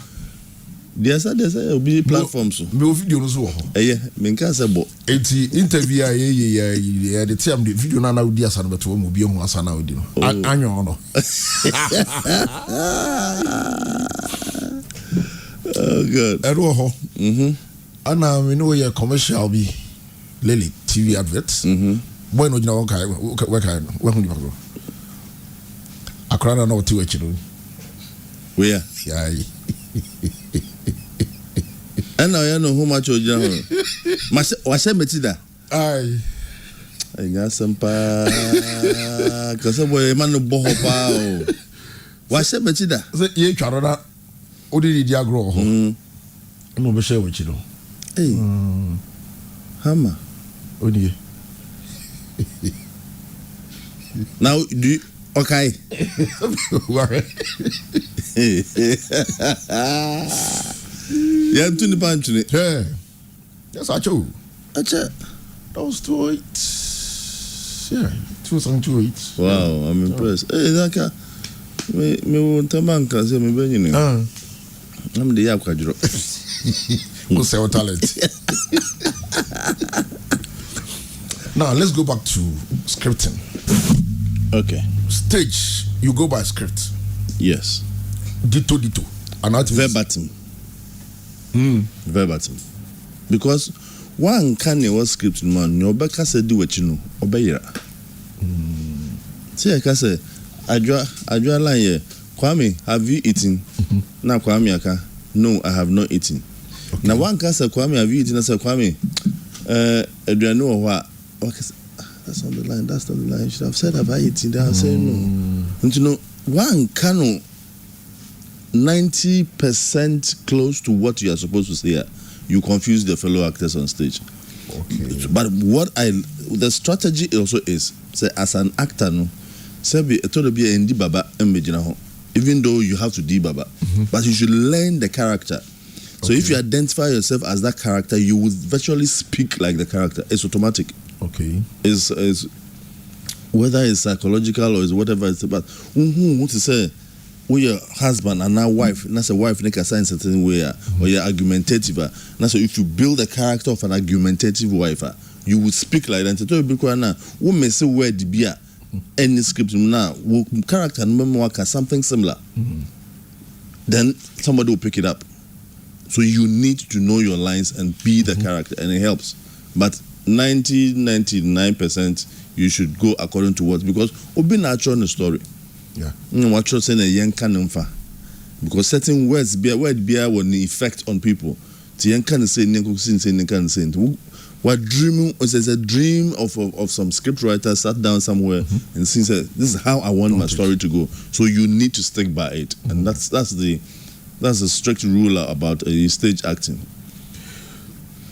There's a big platform. So, no video. No, yeah, Minkasabo. 80 interview. Yeah, the time the video now Diasa, but we will be on Asana with you. Anyo. Oh, good. Eroho. Anna, we know your commercial be Lily TV adverts. Boy, no, you know, okay, where Akrana no to it, you know. Where? Yeah. And I know how much you know. What's a metida? Aye. I got some pa. Because a boy, man, no bohopa. What's a metida? The ye charada. Odi diagro. No be share with you know. Hey. Hammer. Odi. Now, do you. Okay. Yeah, I'm to the punch. Yeah. Yes, I chose. That was 208. Yeah, 208. Wow, I'm impressed. Hey, Zaka, me won't a man can say me begging you. I'm the Yakadro. Who's our talent? Now, let's go back to scripting. Okay. Stage, you go by script. Yes. Ditto. Verbatim. Verbatim. Because one can was script man, no beka said do what you know, obey. See, I can say, I draw line here. Kwame, have you eaten? Now, Kwame, no, I have not eaten. Okay. Now, one can say, Kwame, have you eaten? I said, Kwame, Adriano, or what? That's on the line. That's on the line. You should have said, have I eaten? They are saying no. And you know, one can 90% close to what you are supposed to say. You confuse the fellow actors on stage. Okay. But the strategy also is, say, as an actor, no, say, be baba even though you have to do baba, but you should learn the character. So if you identify yourself as that character, you will virtually speak like the character. It's automatic. Okay. Is whether it's psychological or is whatever it's about. What to say? We your husband and now wife. That's a wife. Make a sign certain way, or you're argumentative. Now, so if you build a character of an argumentative wife, you would speak like that. So you now, who may say word be any script now, character and memoir something similar. Then somebody will pick it up. So you need to know your lines and be the character, and it helps. But 99% you should go according to what, because obi natural in the story. Yeah. What you're saying a young canonfa. Because certain words word bear will effect on people. The young can say what dreaming is a dream of some script writer sat down somewhere and said, this is how I want my story to go. So you need to stick by it. And that's the strict rule about stage acting.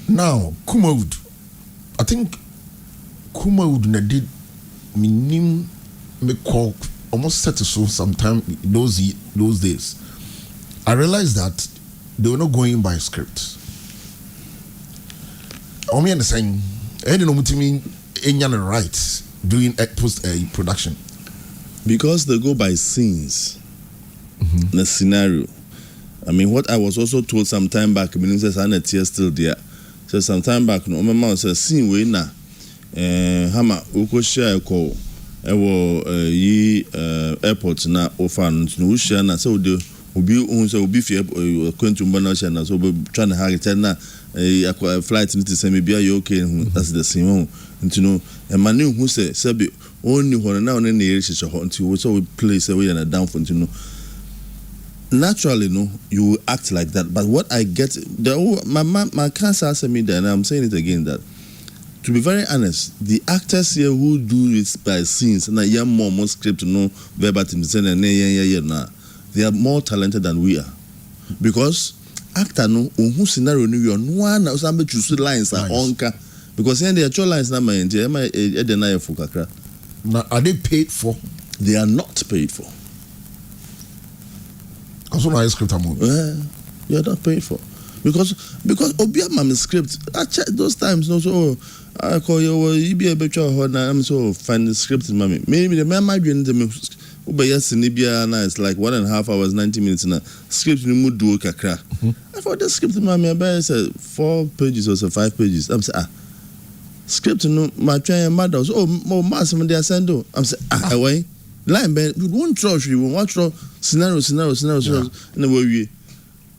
Now, Kumawood. I think Kumawood did minim me call almost set so sometime those days. I realized that they were not going by script. I understand Any no mutimi any rights doing post production because they go by scenes. The scenario. I mean, what I was also told some time back, Minister Sanet here still there. So some time back, no, my mom said, "Scene we na, Hammer, Ukosha Ekow, airport na ofan no share na so the obi unse obi fi kwentu mbana share na so trying to hag it na flight need to say maybe are you okay? That's the same. No, a man who say Sebi only one now on any area until we saw place away and a down for you know. Naturally, no, you will act like that. But what I get, my cancer asked me that, and I'm saying it again, that to be very honest, the actors here who do it by scenes, and I more script, no verbatim, they are more talented than we are. Because actor, no, who scenario, no one, some choose lines are onka. Because here the actual lines, now, are they paid for? They are not paid for. Because when I script a movie, you're not paid for because Obiama script. I check those times. No, so I call you be a better I'm so find the script, mommy. Maybe the man might be in the yes in Libya and it's like 1.5 hours, 90 minutes in a script. You mood do kakra. I thought the script, mommy. I said 4 pages or so 5 pages. I'm saying script no my trying mother. Oh, more mass when they are sendo. I'm saying why. Line ben we won't trust you won't watch scenario and we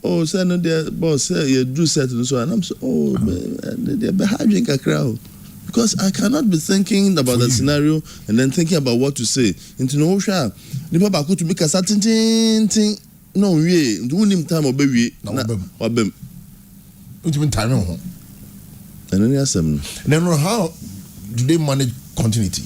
oh say no there boss say you do certain so and I'm so they're behaving a crowd because I cannot be thinking about the scenario and then thinking about what to say into no sha the papa could to make a certain thing no we do him time obey obem ultimate time and then yes then how do they manage continuity?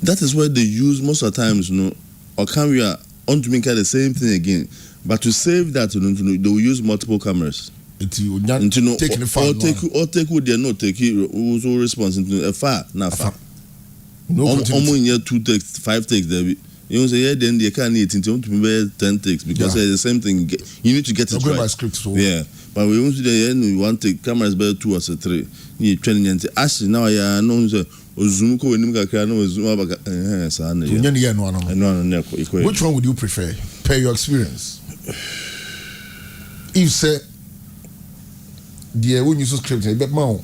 That is where they use most of the times, you know, or can we on to make the same thing again. But to save that, you know, they will use multiple cameras. You know, or take who they not take who's response into a far, not far. No, almost 2 takes, 5 takes. There, you know, say yeah, then they can't eat into 10 takes because it's the same thing. You need to get it right. By script, so. Yeah, but we want to the end. We want to take cameras better 2 or 3. You training and actually now I know Zoom ko enim kakra na zoom abaka sa na no. Which one would you prefer per your experience? If say the when you script a bit more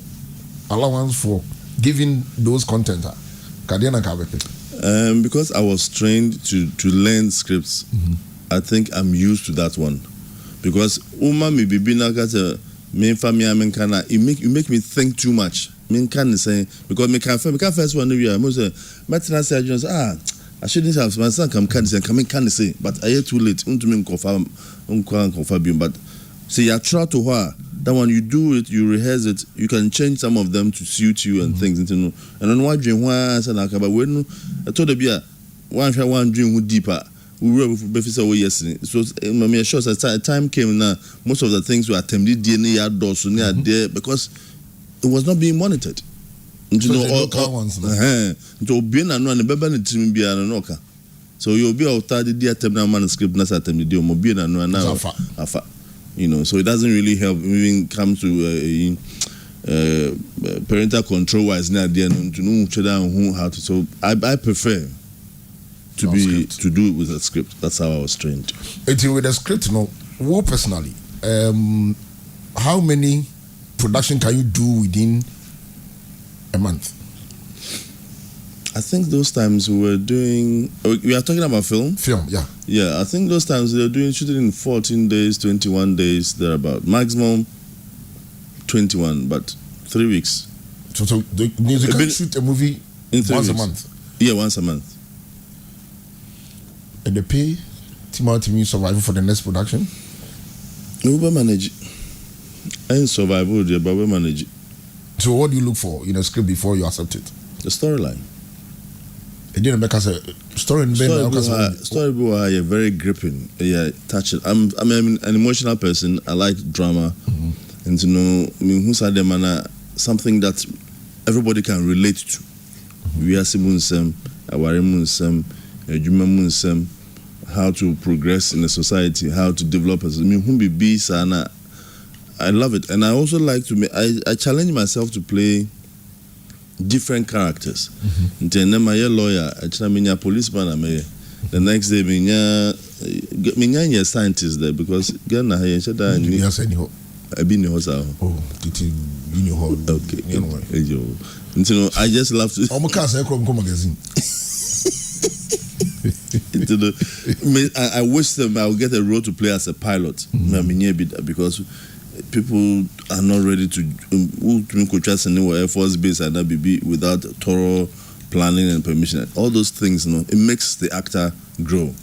allowance for giving those content because I was trained to learn scripts. I think I'm used to that one because uma me bibi na kata me family amenkana you make me think too much. Me can say because me can first one we are most maintenance agents I shouldn't have my son can say but I too late to me confirm but say you try to her that when you do it you rehearse it you can change some of them to suit you and things into and then one dream once and but when I told the beer one dream who deeper we were yesterday so me sure that time came now most of the things were attempted DNA outdoors so near there because it was not being monitored. So being a no beba ni team be an oka. So you'll be out the attempt now manuscript na attempt the mo be na no na afa. You know, so it doesn't really help when it comes to parental control wise now there to know how to so I prefer to do it with a script. That's how I was trained. With a script, no, well, personally, how many production can you do within a month? I think those times we are talking about film, yeah. I think those times they were shooting in 14 days, 21 days, thereabout. Maximum 21, but 3 weeks. So you can shoot a movie once a month. Yeah, once a month. And they pay Timothy survival for the next production. We will manage. And survival, but we manage it. So what do you look for in a script before you accept it? The storyline. It didn't make us a story. Storyboard are very gripping. Yeah, touching. I'm an emotional person. I like drama, and to know who's at the something that everybody can relate to. We are simunsem, awarimunsem, ejumamunsem. How to progress in a society, how to develop as who be sana. I love it, and I also like to. I challenge myself to play different characters. Then my lawyer, a policeman, the next day, me scientist there because Ghana has I've been in the house. Oh, okay. I just love to. I'm a magazine. I wish them I would get a role to play as a pilot. Because people are not ready to trust anywhere Air Force base and be without thorough planning and permission. All those things, it makes the actor grow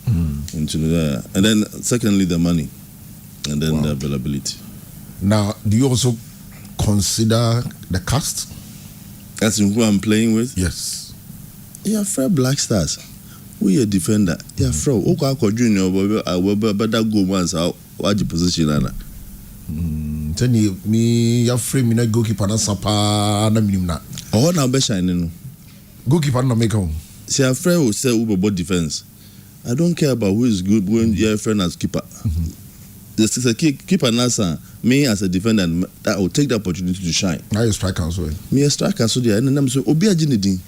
into that. And then secondly, the money, and then the availability. Now, do you also consider the cast? As in who I'm playing with? Yes. Yeah, Fred Black Stars. We a defender. Yeah, Fred. Okako Junior, I will better go once. What's the position, Anna? Tell me, your frame in a goalkeeper, na sapa na minimum. Oh, now be shining. Goalkeeper no make home. See, a friend will say Uber defense. I don't care about who is good when your friend as keeper. There's a keeper nasa. Me as a defender, that will take the opportunity to shine. Now you striker as well. Me a striker, so there, and then I'm so Obia Jinidi.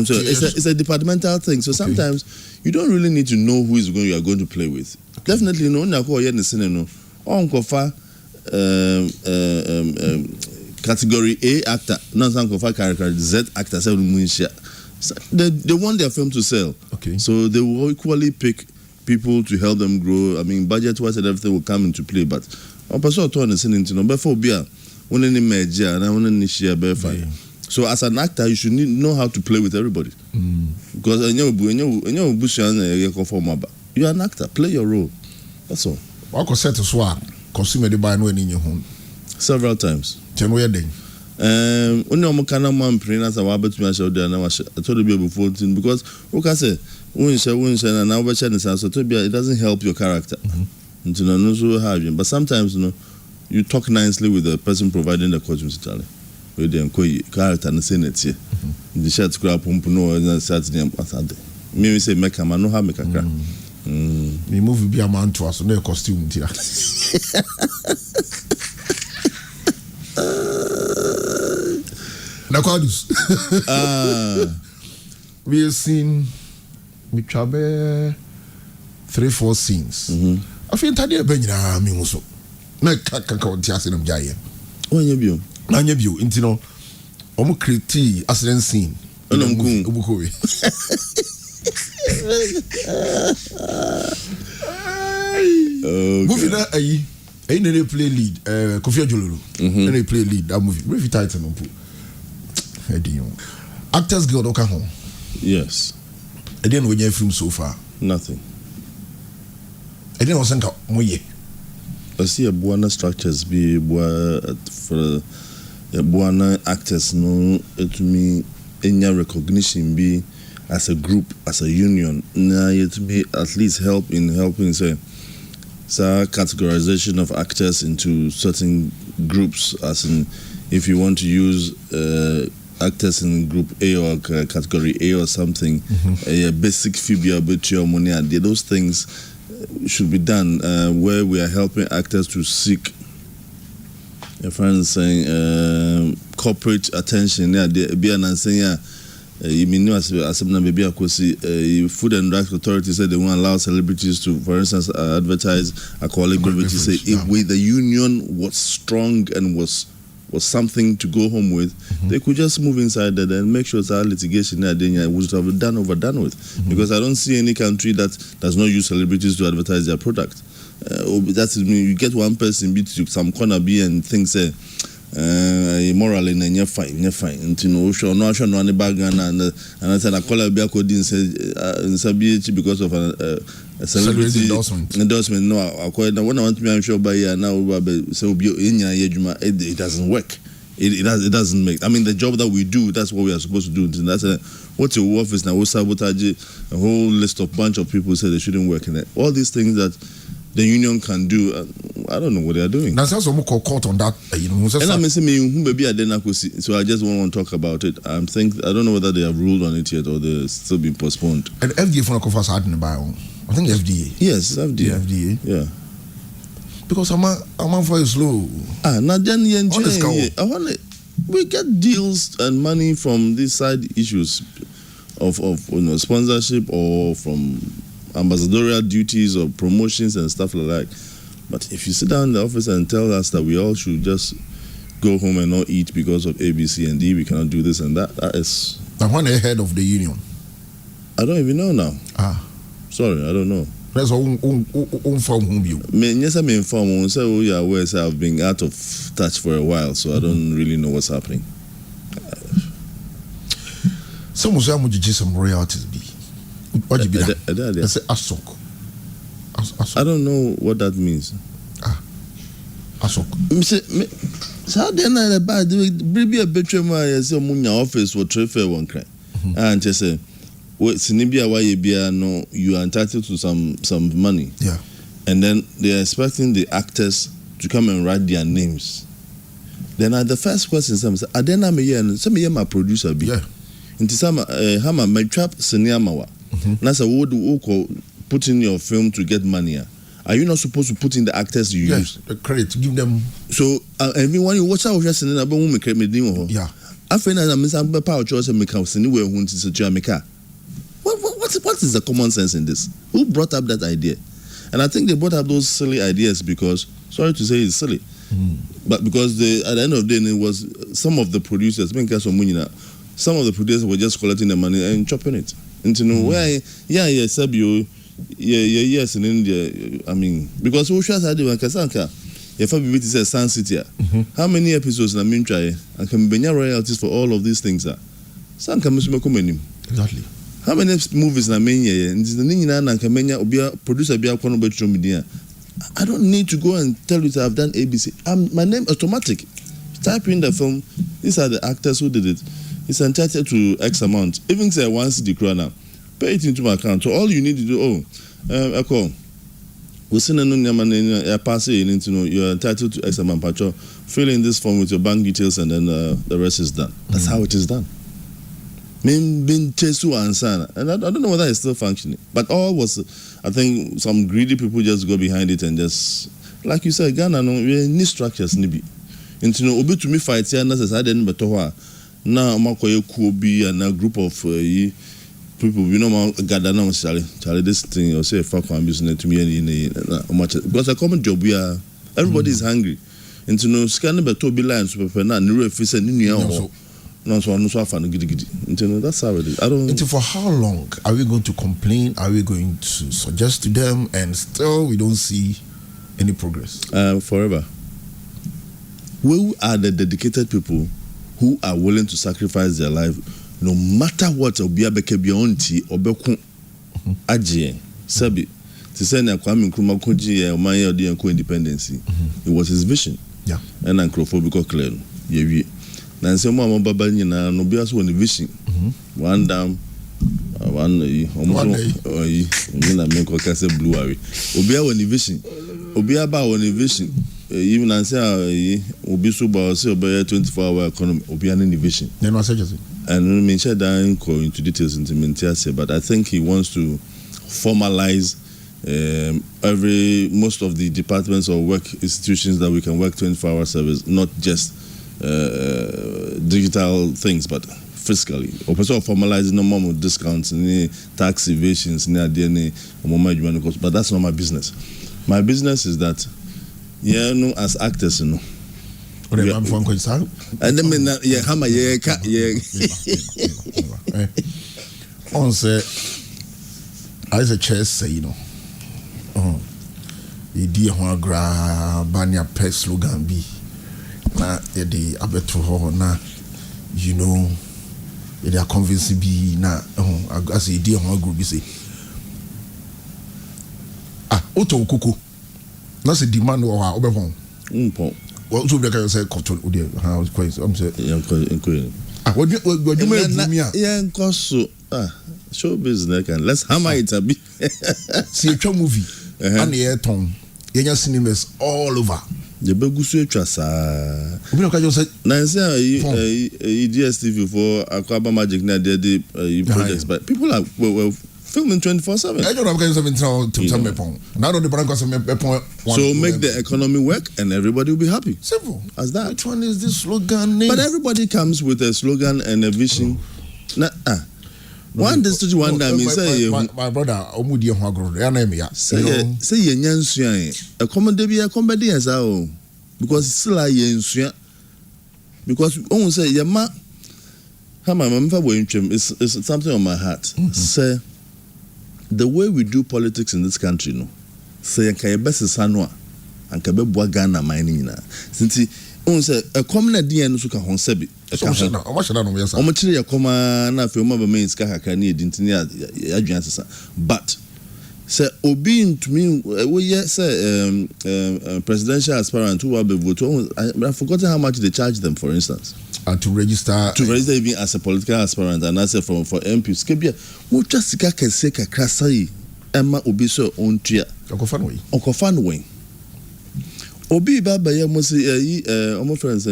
So it's a departmental thing. So sometimes you don't really need to know who is you are going to play with. Definitely no. Na ko yen sene no. On kofa category A actor, non kofa character Z actor. They want their film to sell. Okay. So they will equally pick people to help them grow. I mean, budget-wise and everything will come into play. But I'm also to understand it. Before beer, when any major and I want to share fine. So as an actor, you should know how to play with everybody. Because you're an actor. Play your role. That's all. What was said to swap? Consumer the buy no in your home. Several times. When only I'm kind of man praying as I was to myself there. I told you before because okay, say and now it doesn't help your character. But sometimes you talk nicely with the person providing the costume. With the character and saying it here. The shirt scrap no and Saturday. Maybe say make a man no have make a crack. The movie be a man to us no costume here. Now we have seen me travel 3-4 scenes. I feel Tadia Benja me also. Na kaka ontiase na mjaye. Onye bio. Na nya bio nti no omo create accident scene. Obukowe. Movie na ayi na play lead Kofi Ajololo. Na play lead that movie. Movie title no put. Actors Guild Okaho. Yes. I didn't win your film so far. Nothing. I didn't think moye. I see a buana structures be for a buana actors no to me any recognition be as a group, as a union. Now to be at least helping say categorization of actors into certain groups, as in if you want to use actors in group A or category A or something, a basic figure about your money, those things should be done where we are helping actors to seek a friend saying corporate attention. Be an saying you mean as maybe Food and Drug Authority said they won't allow celebrities to, for instance, advertise alcoholic beverages. Say if the union was strong and was something to go home with, they could just move inside there and make sure that litigation would have done with. Because I don't see any country that does not use celebrities to advertise their product. That's you get one person beat you some corner be and things say morally and you're fine. And no bag and I said I call a beer code in BH because of a celebrity endorsement. No, I call it when I want to be I'm sure by now so it doesn't work. It doesn't make. I mean, the job that we do, that's what we are supposed to do. And that's what's your office now? What's sabotage? A whole list of bunch of people say they shouldn't work in it. All these things that the union can do, I don't know what they are doing. That's also more court on that. And I'm saying maybe I didn't see, so I just want to talk about it. I don't know whether they have ruled on it yet or they're still being postponed. And FDA for the first in the bio. I think FDA. Yes, FDA. Yeah. Because I'm for slow. Not then I want it. we get deals and money from these side issues of sponsorship or from ambassadorial duties or promotions and stuff like that. But if you sit down in the office and tell us that we all should just go home and not eat because of A, B, C, and D, we cannot do this and that, that is... And when the head of the union? I don't even know now. Sorry, I don't know. That's all inform whom you. Yes, I'm informed. So we are aware I've been out of touch for a while, so I don't really know what's happening. Some say I'm some royalties be. What you be? I say asok. I don't know what that means. Asok. So then I bad be a better my say munya office for trade one cry. And just say Sinibia why no, you are entitled to some money. Yeah. And then they are expecting the actors to come and write their names. Then the first question is, I then I'm here and some my producer be. Yeah. Into some hammer my trap seniamawa. That's a word put in your film to get money. Are you not supposed to put in the actors you use? The credit, give them. So everyone you watch out just in about woman create me. Yeah. I find that I'm some power choice and make house anywhere who wants to Jamaica. What is the common sense in this? Who brought up that idea? And I think they brought up those silly ideas because, sorry to say it's silly, but because at the end of the day, it was some of the producers, some of the producers were just collecting the money and chopping it. And yes, in India, I mean, because who should I do? Kasanka, if I be says Sun City, how many episodes na mean try? I can be royalties for all of these things. Sanka Musmakumeni. Exactly. How many movies na mean ye? And the Nina and Kamenya producer be a media. I don't need to go and tell you that I've done ABC. My name automatic. Type in the film. These are the actors who did it. It's entitled to X amount. Even say once the krona, pay it into my account. So all you need to do, Ekow, we send a new pass it into you're entitled to X amount. Pacho, fill in this form with your bank details, and then the rest is done. That's how it is done. Been chesu and I don't know whether it's still functioning, but all was, I think, some greedy people just go behind it and just, like you said, Ghana no we need structures nibi. Into no obi to me fight here necessarily didn't better now makoye kuobi and a group of people we know gather now Charlie this thing or say fuck one business to me in much because a common job we are everybody is hungry. Into no scanning better be lines for na new office and new no, so that's how it is. I don't. For how long are we going to complain? Are we going to suggest to them, and still we don't see any progress? Forever. We are the dedicated people who are willing to sacrifice their life, no matter what. Obiabeke beyonti obeku aje sabi. To say na Kwame Nkrumah koji omanye odi enko independency. It was his vision. Yeah. And Nkrofobiko clear. Yeah. Nancy Mama Baba Nina no be as one vision. One dam, one make blue away. Obia one vision. Obia ba one vision. Even Nancy Obi Suba say obey 24-hour economy. Obia any vision. Then what suggest? And me share down go into details into Mentiase, but I think he wants to formalize most of the departments or work institutions that we can work 24-hour service, not just digital things, but fiscally. Or formalizing no more discounts, any tax evasions, but that's not my business. My business is that, as actors, And then, on say, as a chair say, the Banya pet slogan be. Na the abeto ho na they are convincing be na as a dear one group say auto kuku na say demand or obehon what so be can say control ode how quite I'm say what you mean show business and let's hammer it a bit. See a movie and the airton yenya cinemas all over. The Begusu Trasa. Nancy, DSTV for Aquaba Magic, projects, but people were Filming 24/7. I don't know because now the brand because so make the economy work and everybody will be happy. Simple as that. Which one is this slogan name? But everybody comes with a slogan and a vision. One district one time say my brother Omudi Hagro say yenyansuan a common debia comedy as our because it's still a yensuan because on say yama Hammer is something on my heart. Say the way we do politics in this country, no. Say can best sanwa and can be Ghana mining na. Since on say a common idea no suka honsebi. Omachiri ya koma na fe omaba means ka hakani edintini adwan sesa. But say obi ntumi we say presidential aspirant who will be vote. I forgotten how much they charge them, for instance. To register even as a political aspirant and as for MPs. Kebia, mo just sika kese kakra sai Emma obi so ontua. Okofan way. Obi baba ya mo say omo friends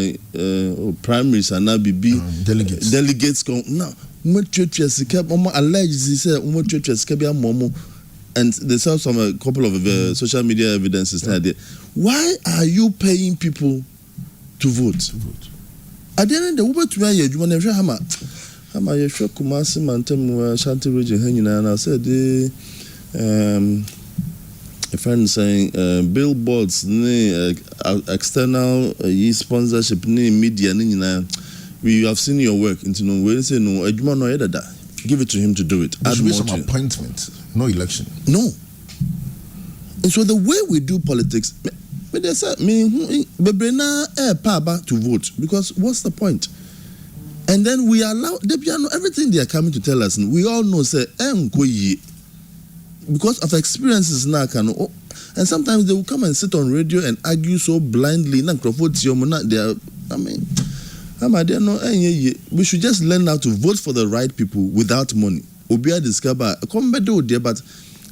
primaries and now be delegates come now mo twetwe sika omo allege say omo twetwe sika bia momo and they saw some a couple of social media evidences there. Why are you paying people to vote? At the end of the Uber to me, you want to hammer. Hammer, you show Kumasi Mantem, Shanti region, hanging, and I said, a friend saying, billboards, external sponsorship, media, we have seen your work. Into no way, say no, give it to him to do it. There should be some appointment, no election. No. And so the way we do politics, they said, to vote because what's the point? And then we allow everything they are coming to tell us. We all know say because of experiences now and sometimes they will come and sit on radio and argue so blindly. We should just learn how to vote for the right people without money. But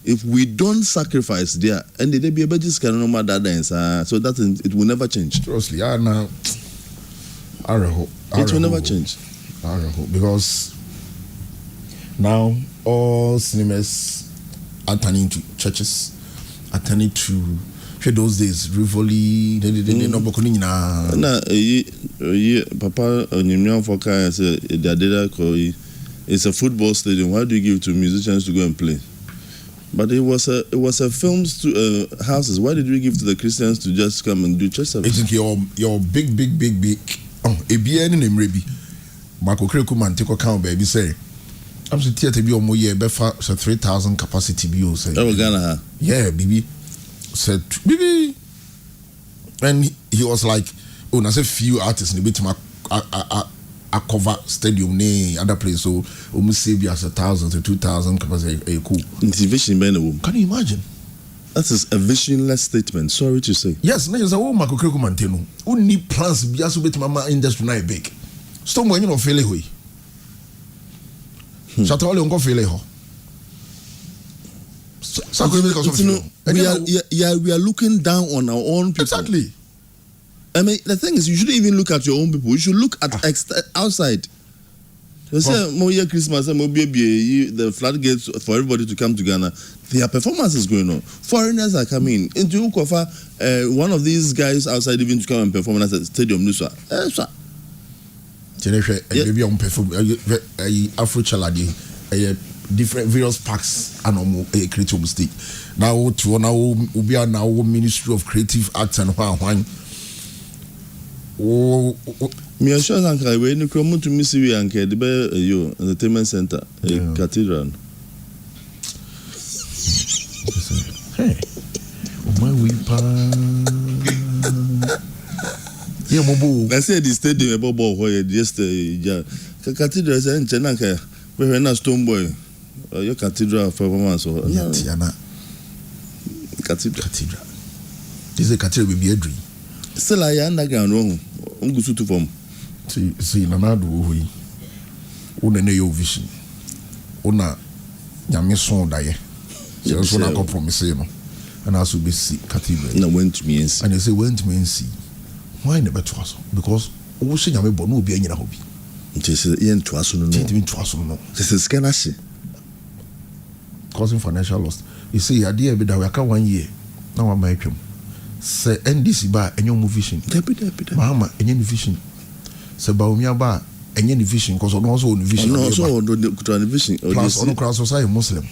if we don't sacrifice there, and they be able to so that it will never change. Seriously, it will never change. Because now all cinemas are turning to churches, are turning to those days, Rivoli, Papa it's a football stadium. Why do you give to musicians to go and play? But it was a films to houses. Why did we give to the Christians to just come and do church service? It's your big. Oh, ABN in Mrebi. Marco Kreku man take account baby say. I'm so theater be on year befa so 3,000 capacity bio say. Oh Ghana. Yeah, baby. Said baby. And he was like, oh, na say few artists in the bit a cover stadium ne other place so almost say be as 1,000 to 2,000 capacity cool. Can you imagine? That is a visionless statement. Sorry to say. Yes, na say Marco Kreku manteno. Only plans be as bit mama industry na big. Stop when you no fail hoy. Chateau le onko fail ho. We are looking down on our own people. Exactly. I mean, the thing is, you shouldn't even look at your own people. You should look at outside. They say, more year Christmas, the floodgates for everybody to come to Ghana. There are performances going on. Foreigners are coming into Ukofa. One of these guys outside even to come and perform at the stadium. Maybe on perform Afro Chaladi, different various packs and creative mistake. Now to we are now Ministry of Creative Arts and One. Me assure Uncle, when you come to Miss Anke, the entertainment center, a cathedral. Hey, my weeper. I said the stadium about yesterday. Cathedral is in Chenanka. We're not stone boy. Your cathedral performance or cathedral. This is a cathedral will be a dream. Still, I underground wrong. To form. See, Nanado, we una your vision. Una Yamison die. So that's what I got from me, and also be see cathedral. No, went to me and see. And they say, went to me and see. Why never trust? Because all say Yame Bonu be in a hobby. It is Ian Twasso, no. Twasso, no. This is Scanashi. causing financial loss. You see, idea be that we can 1 year. Now I'm my say NDC ba enyo mu vision. Mama enyo vision. Say ba umia ba enyo vision because on also vision. No, so on the vision. Plus on cross society Muslim.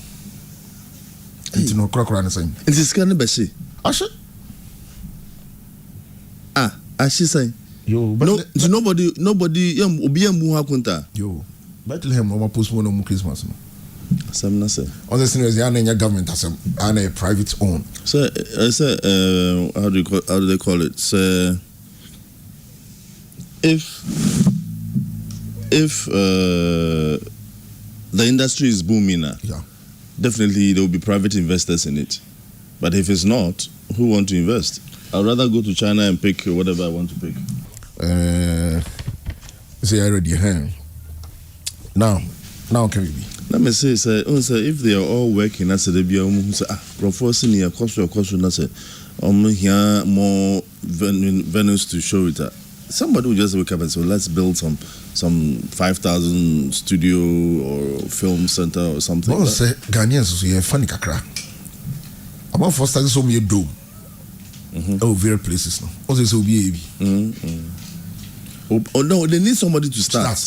It's no crack around the same. It is kind of basi. Asha. She say. Yo, but no, nobody. Obi emu hakunta. Yo, Bethlehem no postpone no Christmas no. Some na say. Other scenarios, ya na government as a private own. So I say, how do they call it? So if the industry is booming now, yeah, definitely there will be private investors in it. But if it's not, who want to invest? I'd rather go to China and pick whatever I want to pick. Say I already hand. Now can we be? Let me say, if they are all working as a debut, proposing here, cost, na say, here more venues to show it. Somebody will just wake up and say, let's build some 5,000 studio or film center or something. Well, say Ghanaians so you funny kakra. I'm not first so me do. Oh, very places now. Also, so be. Oh no, they need somebody to start.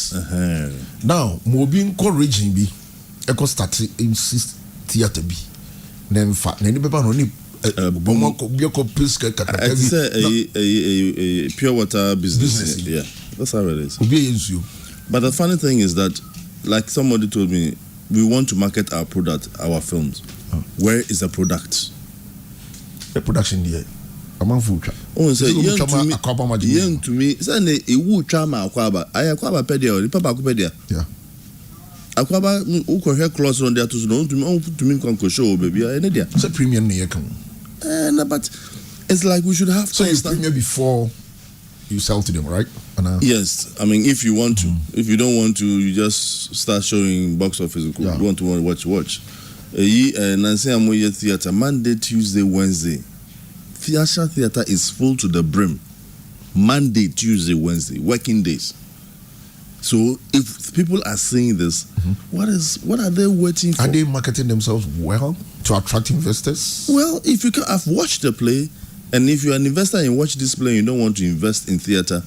Now, more being encouraging be. Ekow start in theather be. Then fact, any people no need. It's a pure water business. Yeah, that's how it is. But the funny thing is that, like somebody told me, we want to market our product, our films. Where is the product? The production there. I'm on food. Oh, so young to me, say a wood chama akwaba. I akwaba pedia, the papa pedia. Yeah. Akwaba uko hair close on there to me conco show baby. It's a premium near come. But it's like we should have. So you premium before you sell to them, right? Yes, I mean if you want to. If you don't want to, you just start showing box office. You want to watch. Nancy Amoye Theatre Monday, Tuesday, Wednesday. Theatre is full to the brim. Monday, Tuesday, Wednesday, working days. So if people are seeing this, what are they waiting for? Are they marketing themselves well to attract investors? Well, if you can, I've watched the play, and if you're an investor and you watch this play and you don't want to invest in theatre,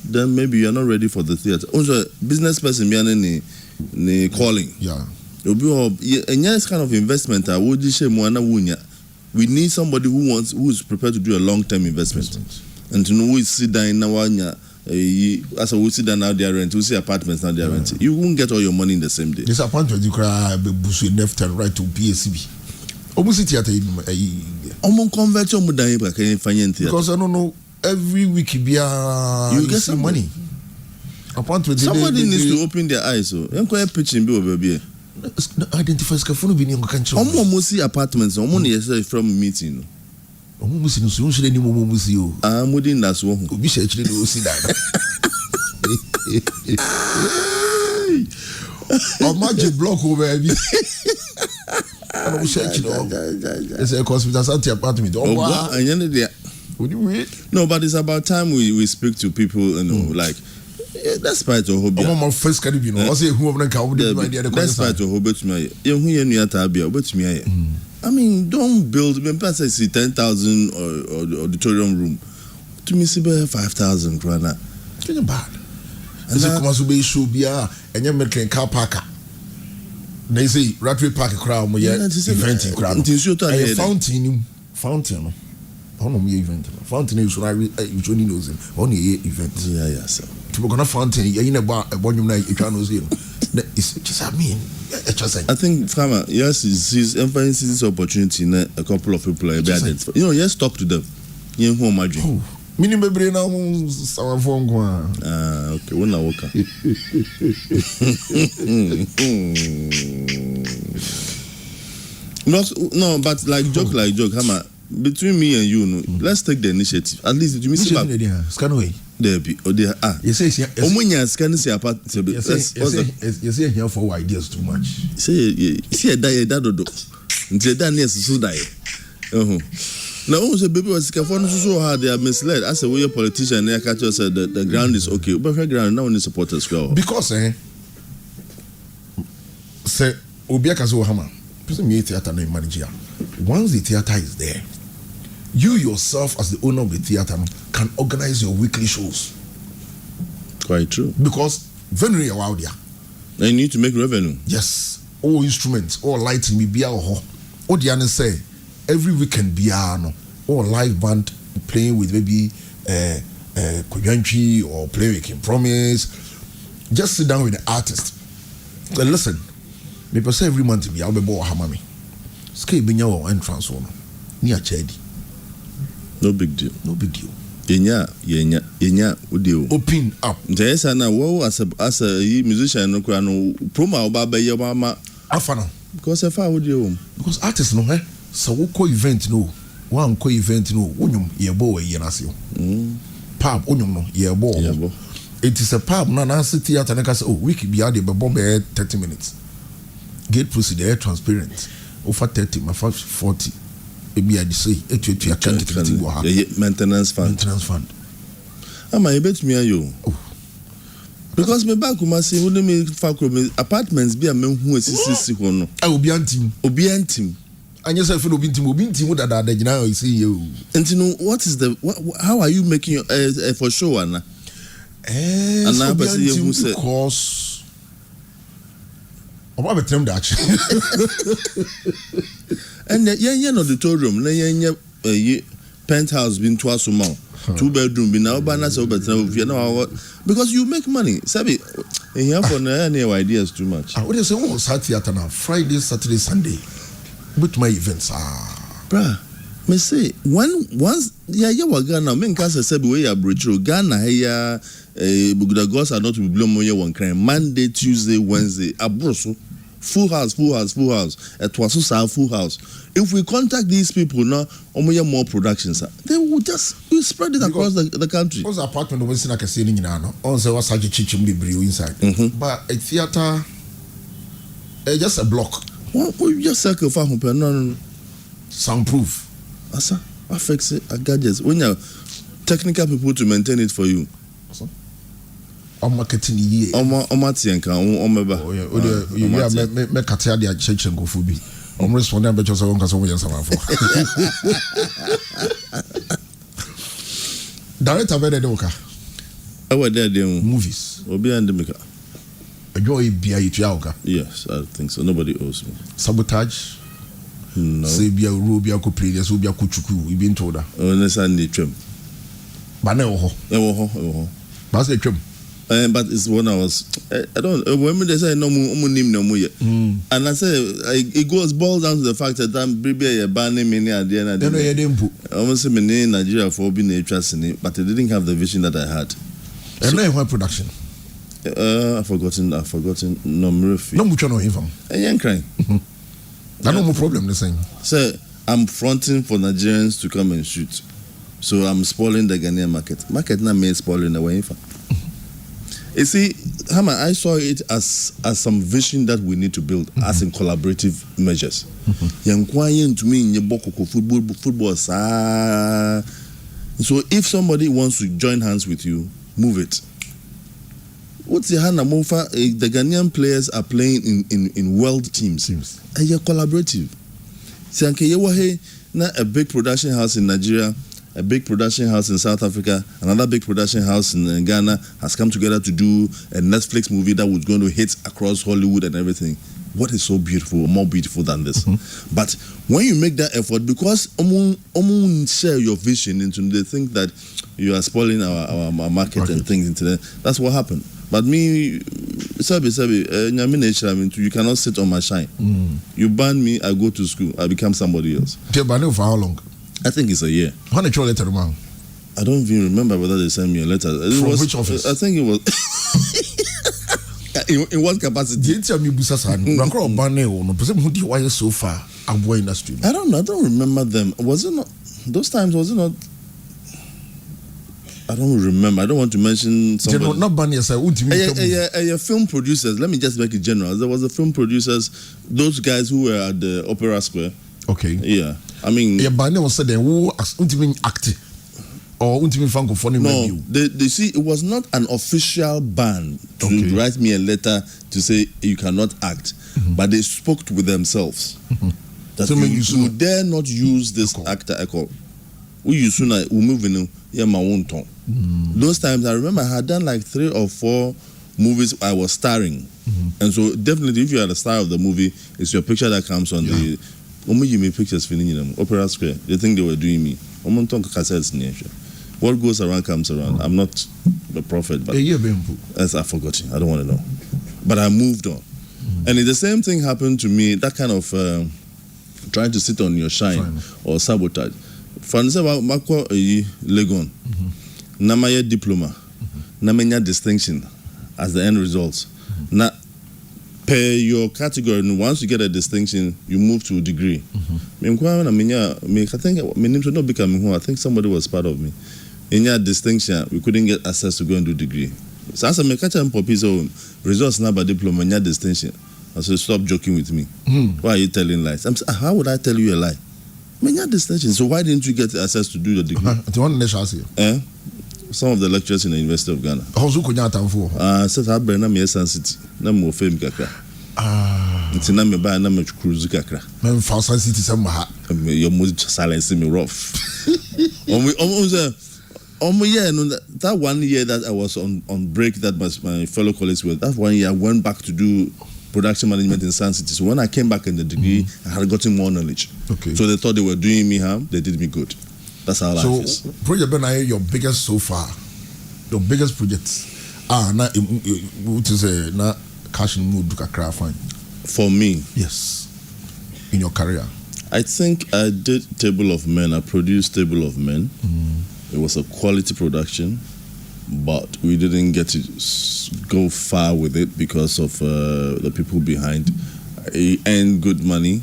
then maybe you're not ready for the theatre. Also, business person ni calling. Yeah. And yes, kind of investment. We need somebody who is prepared to do a long-term investment. And to know who is sit down now, as we sit down now, they are rent. We see apartments now, they are rent. You won't get all your money in the same day. This apartment you cry be left and right to PSCB. Almost theater. Convert your money because I don't know every week you get some money. Somebody needs to open their eyes. So you can pitching baby. Identify scaffold being country. Almost see apartments. Almost from meeting. Almost no so should any more see you. I'm within that one. We should actually see that. Oh, magic block over baby. I'm searching. It's Ekow Smith Asante apartment. Oh wow. Would you wait? No, but it's about time we speak to people, you know, like. That's part of hobby. I'm first Caribbean. I say who that's part of hobby to me. I mean, don't build. When person say 10,000 or auditorium room, to me, see 5,000 krona. It's bad. And so come to be show be and you make car parker. They say Ratway Park crowd, my event crowd. Fountain. I don't know event. Fountain is what I usually knows him. Only event. Yeah, sir. To go to fountain, you in a bar, a volume night, you can't see. It's just, I mean, I think Farmer, yes, he's emphasizing this opportunity. A couple of people are bad. You know, yes, talk to them. You know, my dream. Minimum brain, I'm our phone. Okay, when I walk. No, but like joke, Hammer. Between me and you, let's take the initiative. At least you miss it. Scan away. There be you say scan say apart. You say here for ideas too much. See that do. Until that near so die. Now also baby was so hard they are misled. As a way politician they catch us said the ground is okay. But the ground now only supporters well. Because say Obiaka so Hammer. person me theater no manager. Once the theater is there, you yourself as the owner of the theater can organize your weekly shows. Quite true. Because venue out there. They need to make revenue. Yes. All instruments, all lighting, me be out. What the other say? Every weekend be no. Or live band playing with maybe Koyanchi or playing with Kim Promise. Just sit down with the artist. And listen, me say every month be I'll be born hamami. Skate be your entrance one. Near Chedi. No big deal. No big deal. Yenya udio. Open up. Yes, and as a musician no promo about your mama. Afana. Because if I would you. Because artists no so ko event no. One ko event no. Unyum yebo ye nasio. Pub unyum no yebo. It is a pub na city theater na say week be out the bomb 30 minutes. Gate procedure transparent. Over 30, my 40. Maybe I say maintenance fund. Am I bet me you? Because me back ma say wouldn't me apartments be a man who is sisi no. I will be antim. And yes, I feel obintim that now you see you. And you know what is the how are you making for show Anna? And now because I'm about to that. And yeah, auditorium, penthouse been twice a month, 2-bedroom, be now banners over because you make money. Sabi, and you have any ideas too much. What is it? Saturday now, Friday, Saturday, Sunday, with my events. Bruh, me say once you were Ghana, men can't say we are bridge Ghana here. The girls are not to be blown one crime. Monday, Tuesday, Wednesday, Abroso. Full house. It was also full house. If we contact these people now, more productions, they will just spread it across the country. What's the apartment we see like a ceiling in Ano? On the was such a chichim brew inside. But a theater, just a block. We just circle for no. Soundproof. Asa, I fix it. I gadgets. When you technical people to maintain it for you. Marketing ye. Omatienka, omeba. You me katia dia church and go for be. Responding but just on kaso yan sama for. Director be dey work. Our there movies. Obi and Demika. Enjoy bia yitua oka. Yes, I think so. Nobody owes me. Sabotage. No. Say bia rubia ko play there so bia ko chuku we been told that. Only need trim. Ba na ho. Ba say trim. But it's when I was I don't when they say no more yet. And I say it boils down to the fact that I'm a banning many at the end of the day. I almost say in Nigeria for being a trust in it, but I didn't have the vision that I had. And now what production? I've forgotten no Murphy. No much no him. And crying. I no more problem the same. So I'm fronting for Nigerians to come and shoot. So I'm spoiling the Ghanaian market. Market now may spoiling the way. You see, Hammer, I saw it as some vision that we need to build as in collaborative measures. Young quiet to me in your football. So if somebody wants to join hands with you, move it. What's the Hannah Mofa? The Ghanaian players are playing in world teams. And you're collaborative. See, a big production house in Nigeria, a big production house in South Africa, another big production house in Ghana has come together to do a Netflix movie that was going to hit across Hollywood and everything. What is so beautiful, more beautiful than this? But when you make that effort, because share your vision into, they think that you are spoiling our market and things into that. That's what happened. But me, you cannot sit on my shine. You ban me, I go to school, I become somebody else. For how long? I think it's a year. How much letter, man? I don't even remember whether they sent me a letter. From which office? I think it was. in what capacity? Did you tell me why so far? Industry. I don't know. I don't remember them. Was it not? Those times was it not? I don't remember. I don't want to mention somebody. Not ban yourself. Film producers. Let me just make it general. There was the film producers. Those guys who were at the Opera Square. Okay. Yeah. I mean, yeah, but was said who ultimately acted. or untimi fanko for no, they see it was not an official ban to write me a letter to say you cannot act, but they spoke with themselves that so you dare not use this actor Ekow. We use we move in my own tongue. Those times I remember I had done like 3 or 4 movies I was starring, and so definitely if you are the star of the movie, it's your picture that comes on the. You make pictures filling them Opera Square. They think they were doing me. What goes around comes around. I'm not a prophet, but as I've forgotten, I don't want to know. But I moved on, and the same thing happened to me. That kind of trying to sit on your shine or sabotage. For example, Mako Legon, Namaya diploma, Namenya distinction as the end result. Now, per your category, once you get a distinction, you move to a degree. I think somebody was part of me. In your distinction, we couldn't get access to go and do degree. So as I catch results now by diploma, in your distinction. I said, stop joking with me. Why are you telling lies? I'm saying, how would I tell you a lie? Your distinction. So why didn't you get access to do the degree? Some of the lecturers in the University of Ghana. I said, I bring them sensitive. No more fame kakra. It's not me buy no much cruise kakra. Man, false sensitive somehow. Your music silencing me rough. That 1 year that I was on break, that was my fellow colleagues were. That 1 year I went back to do production management in Sun City. So when I came back in the degree, I had gotten more knowledge. So they thought they were doing me harm. They did me good. That's how life is. So, Project Ben, your biggest so far, your biggest projects na which is na cash in mood to cry fine. For me, yes, in your career, I think I did Table of Men. I produced Table of Men. It was a quality production, but we didn't get to go far with it because of the people behind. I earned good money,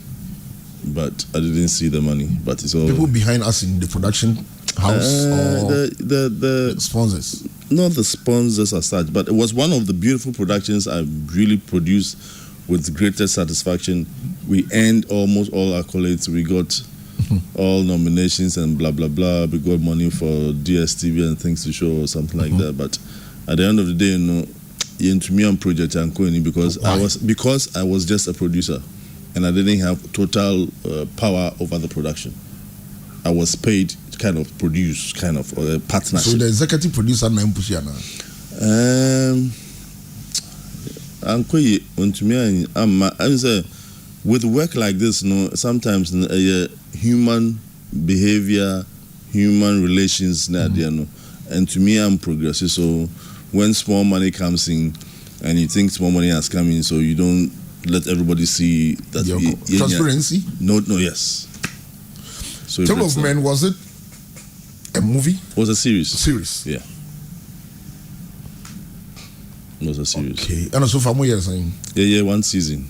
but I didn't see the money. But it's all people behind us in the production house or the sponsors. Not the sponsors as such, but it was one of the beautiful productions I really produced with greatest satisfaction. We earned almost all accolades. We got all nominations and blah blah blah. We got money for DSTV and things to show or something like that. But at the end of the day, into me on project because I was just a producer. And I didn't have total power over the production. I was paid to kind of produce, kind of, or a partnership. So the executive producer na Mpusiana? With work like this, sometimes human behavior, human relations, and to me, I'm progressive. So when small money comes in, and you think small money has come in, so you don't let everybody see that transparency. No, yes. So Table of Men, was it a movie? It was a series. Yeah. It was a series. Okay. And also for more years, yeah, 1 season.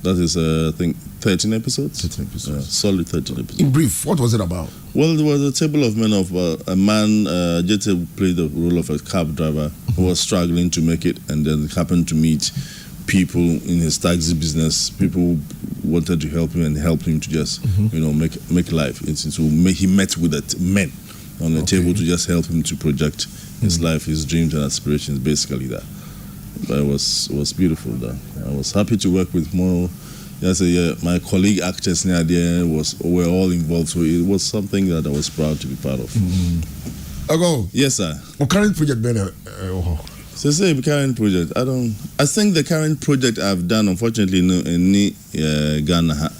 That is, I think, 13 episodes. 13 episodes. Yeah, solid 13 episodes. In brief, what was it about? Well, it was a Table of Men of a man, just played the role of a cab driver who was struggling to make it, and then happened to meet people in his taxi business. People wanted to help him and help him to just, make life. So he met with men on the table to just help him to project his life, his dreams and aspirations, basically that. But it was beautiful. That I was happy to work with more. My colleague actors near there were all involved, so it was something that I was proud to be part of. Ekow. Yes, sir. What current project Ben? So say the current project. I think the current project I've done, unfortunately, in Ghana.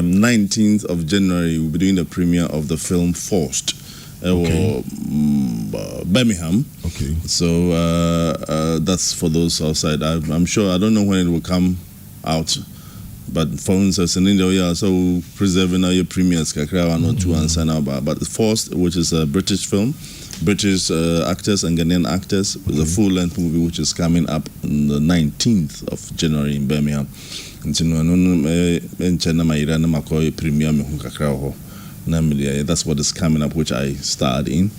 19th of January, we'll be doing the premiere of the film Forced. Birmingham. Okay. So that's for those outside. I'm sure. I don't know when it will come out, but for instance, in India, so preserving our premieres, kakra one or two and sign about. But Forced, which is a British film, British actors and Ghanaian actors, with a full-length movie which is coming up on the 19th of January in Birmingham. That's what is coming up, which I starred in.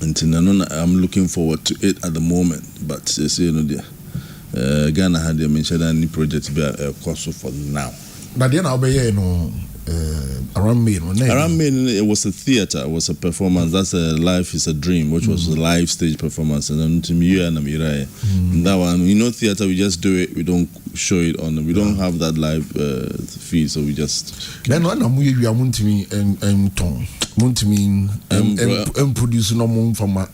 I'm looking forward to it at the moment. But Ghana had mentioned any project be a course for now. But then I'll be around May. Around May, it was a theater. It was a performance. That's a Life is a Dream, which was a live stage performance. And then to me and Amira, that one, theater, we just do it. We don't show it on. We don't have that live feed, so we just. Then when I'm with you, I'm going to me and Tom, and produce no more from my.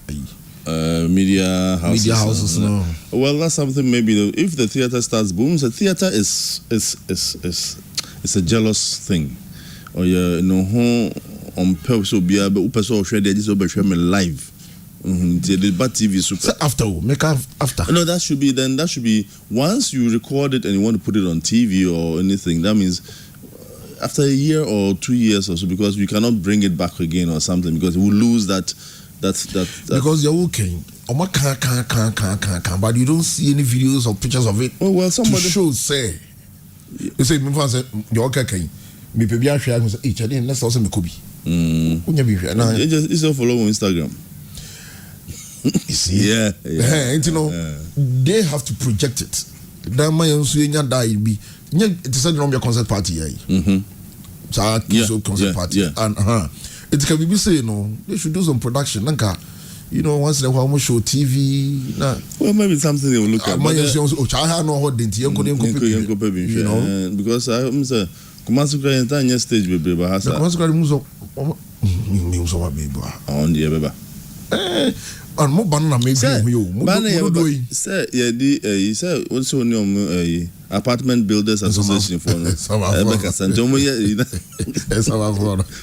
Media houses. No. Well, that's something maybe if the theater starts booming. The theater is a jealous thing. Or on purpose will be able to shred this over live. But TV super. After. No, that should be once you record it and you want to put it on TV or anything. That means after a year or 2 years or so, because you cannot bring it back again or something, because we will lose that. Because you're okay. But you don't see any videos or pictures of it. Oh well, somebody shows say. You say, you're okay. Me baby I share say each other let's also me kobi. It's all follow on Instagram. You see? Yeah. They have to project it. That my die be it is a concert party. So concert party and it can be say they should do some production. Once in a while, show TV. Well, maybe something they will look at. Because I'm saying, Kumasi Kra entire stage baby, but has Kumasi Kra muso baby. On the baby. And more banana maybe you. Say he said also on apartment builders association for no.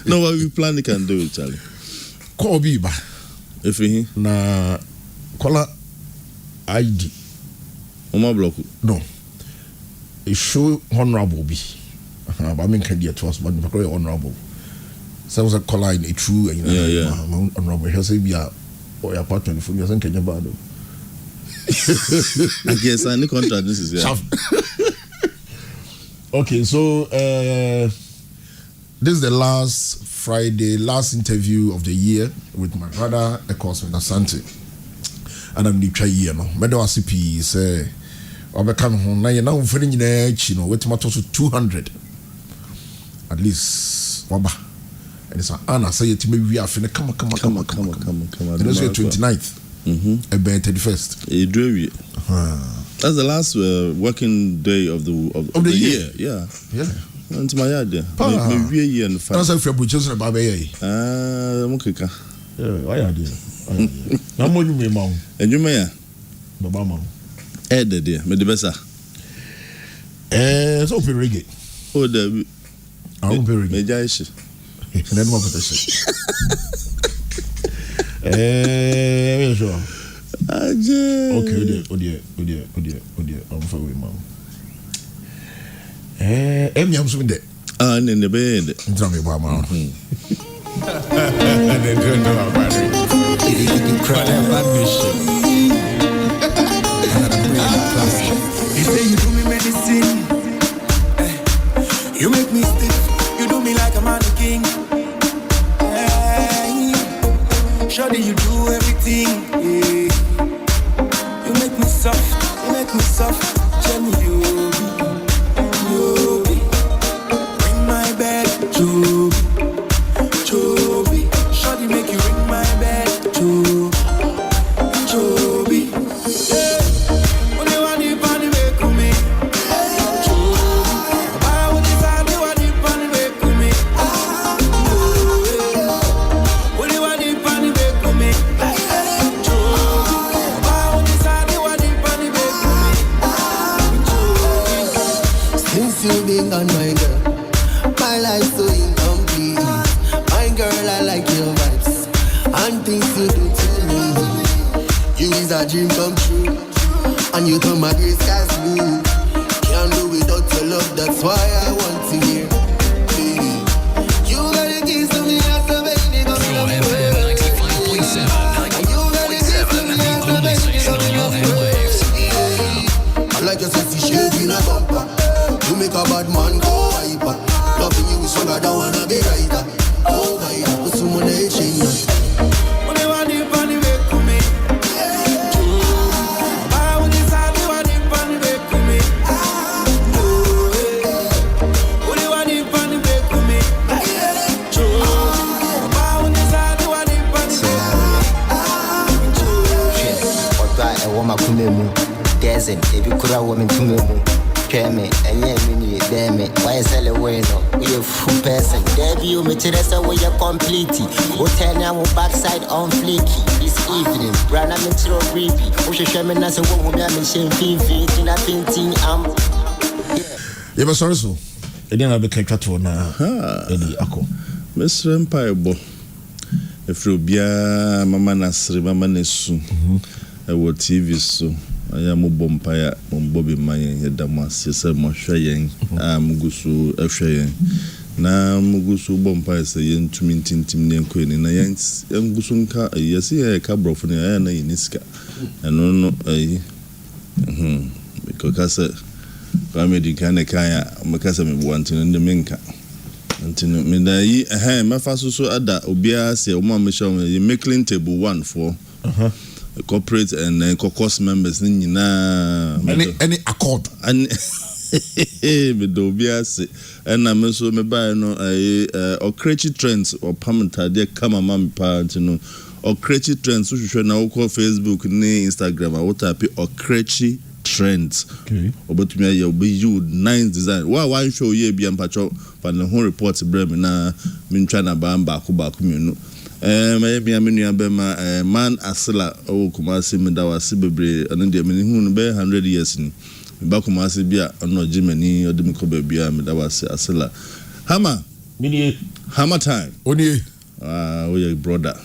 No, what we plan we can do it, Charlie. Call Biba. If he na kola ID. Oma block. No. It show honorable be. But I mean, can get to us, but very honorable. So I was a color in a true, honorable. He say be a or apartment for me. I think Kenya bad. I guess any contract this is Okay, so this is the last Friday, last interview of the year with my brother Ekow Smith Asante, and I'm the year no. Me do asipi say obeka no ho na ye na mfani nyina achi no wetima to so 200 at least waba and it's an say yetime wi afi ne come. And it's 29th about 31st that's the last working day of the year. Yeah. Into my yard there. Maybe a year and 5. That's if you're butchers about Mukika. Why are you? No more you may mount. And you may. Baba. Ed, dear, Medibessa. It's open reggae. Oh, the very Majaish. And then what petition? Sure. Okay, oh dear. I'm for we, mom. I'm something there. And in the bed. Tell me about my and then don't know about it. You say you do me medicine. You make me stiff. You do me like a mannequin. Shawty, you do everything. You make me soft. Genuine. Ring my bell, Joby. Shawty make you ring my bell, Joby. When you want the party, make me, Joby. I want the party, make me, when you want the party, make me, Joby. I want the party, make me, Since you been on my girl, my life so incomplete. My girl, I like your vibes and things you do to me. You is a dream come true, and you turn my gray skies blue. Can't do without your love, that's why I want to hear. You got the keys to me, that's the baby. Your FM 95.7, 90.7, the only station on your airwaves. I like your sexy shape in a bumper. You make a bad man go hyper. Loving you is stronger, don't wanna be righter. Oh my God, put someone in chain. when you want the party, make me, I want the party, make me, when you want the party, make me, cousin, if you could have woman to me. Me, and yeah, me, damn it. Why is it away? No, we a full person. Debut, me to the way you're completely. Hotel now, backside on flaky. This evening, brand I'm into a creepy. Ocean Sherman as a woman, I'm in shame, in a painting. You were sorry, so. I didn't have a caricature now. Eddie Ako. Mr. Empire Bo. If you be a Mama Nasri, Mama Nesu, I will TV so. I am a bompire on Bobby Mayan, Damas, Sessa Moshayan, Mugusu, Efshayan. Now Mugusu bompire saying to me, Tintim, Queen, and I am Gusunka, yes, a cabro from the Iana in Iska. And no, because I made the kind of kaya, Macasam wanting in the Minka. Until midday, my fast so at that, Obia say, Mama Michelle, you make clean table 1 for. Corporate and caucus members any accord and and I'm also me buy no or creative trends or permanent there come a man part you know or creative trends so should now call Facebook ni Instagram or type or creative trends but me you nice design why show you be ampacho for the whole report brem na me try na ba back me no maybe I'm in Yabema, man Asila, Kumasi, Medawasi, Bebre, and the Minihun Bay 100 years in Bakumasi Bia, or no Jimmy, or Demico Bia, Medawasi, Asila. HammerTime. Only, we a brother,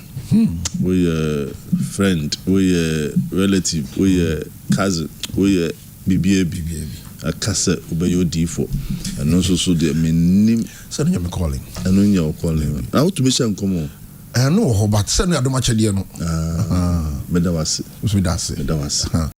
we a friend, we a relative, we a cousin, we a BBA. A cassette obey your D4 and also so the name. Send him calling. And when you're calling, I want to be some come I know, but send me a much idea. No, Medawasi. Medawasi.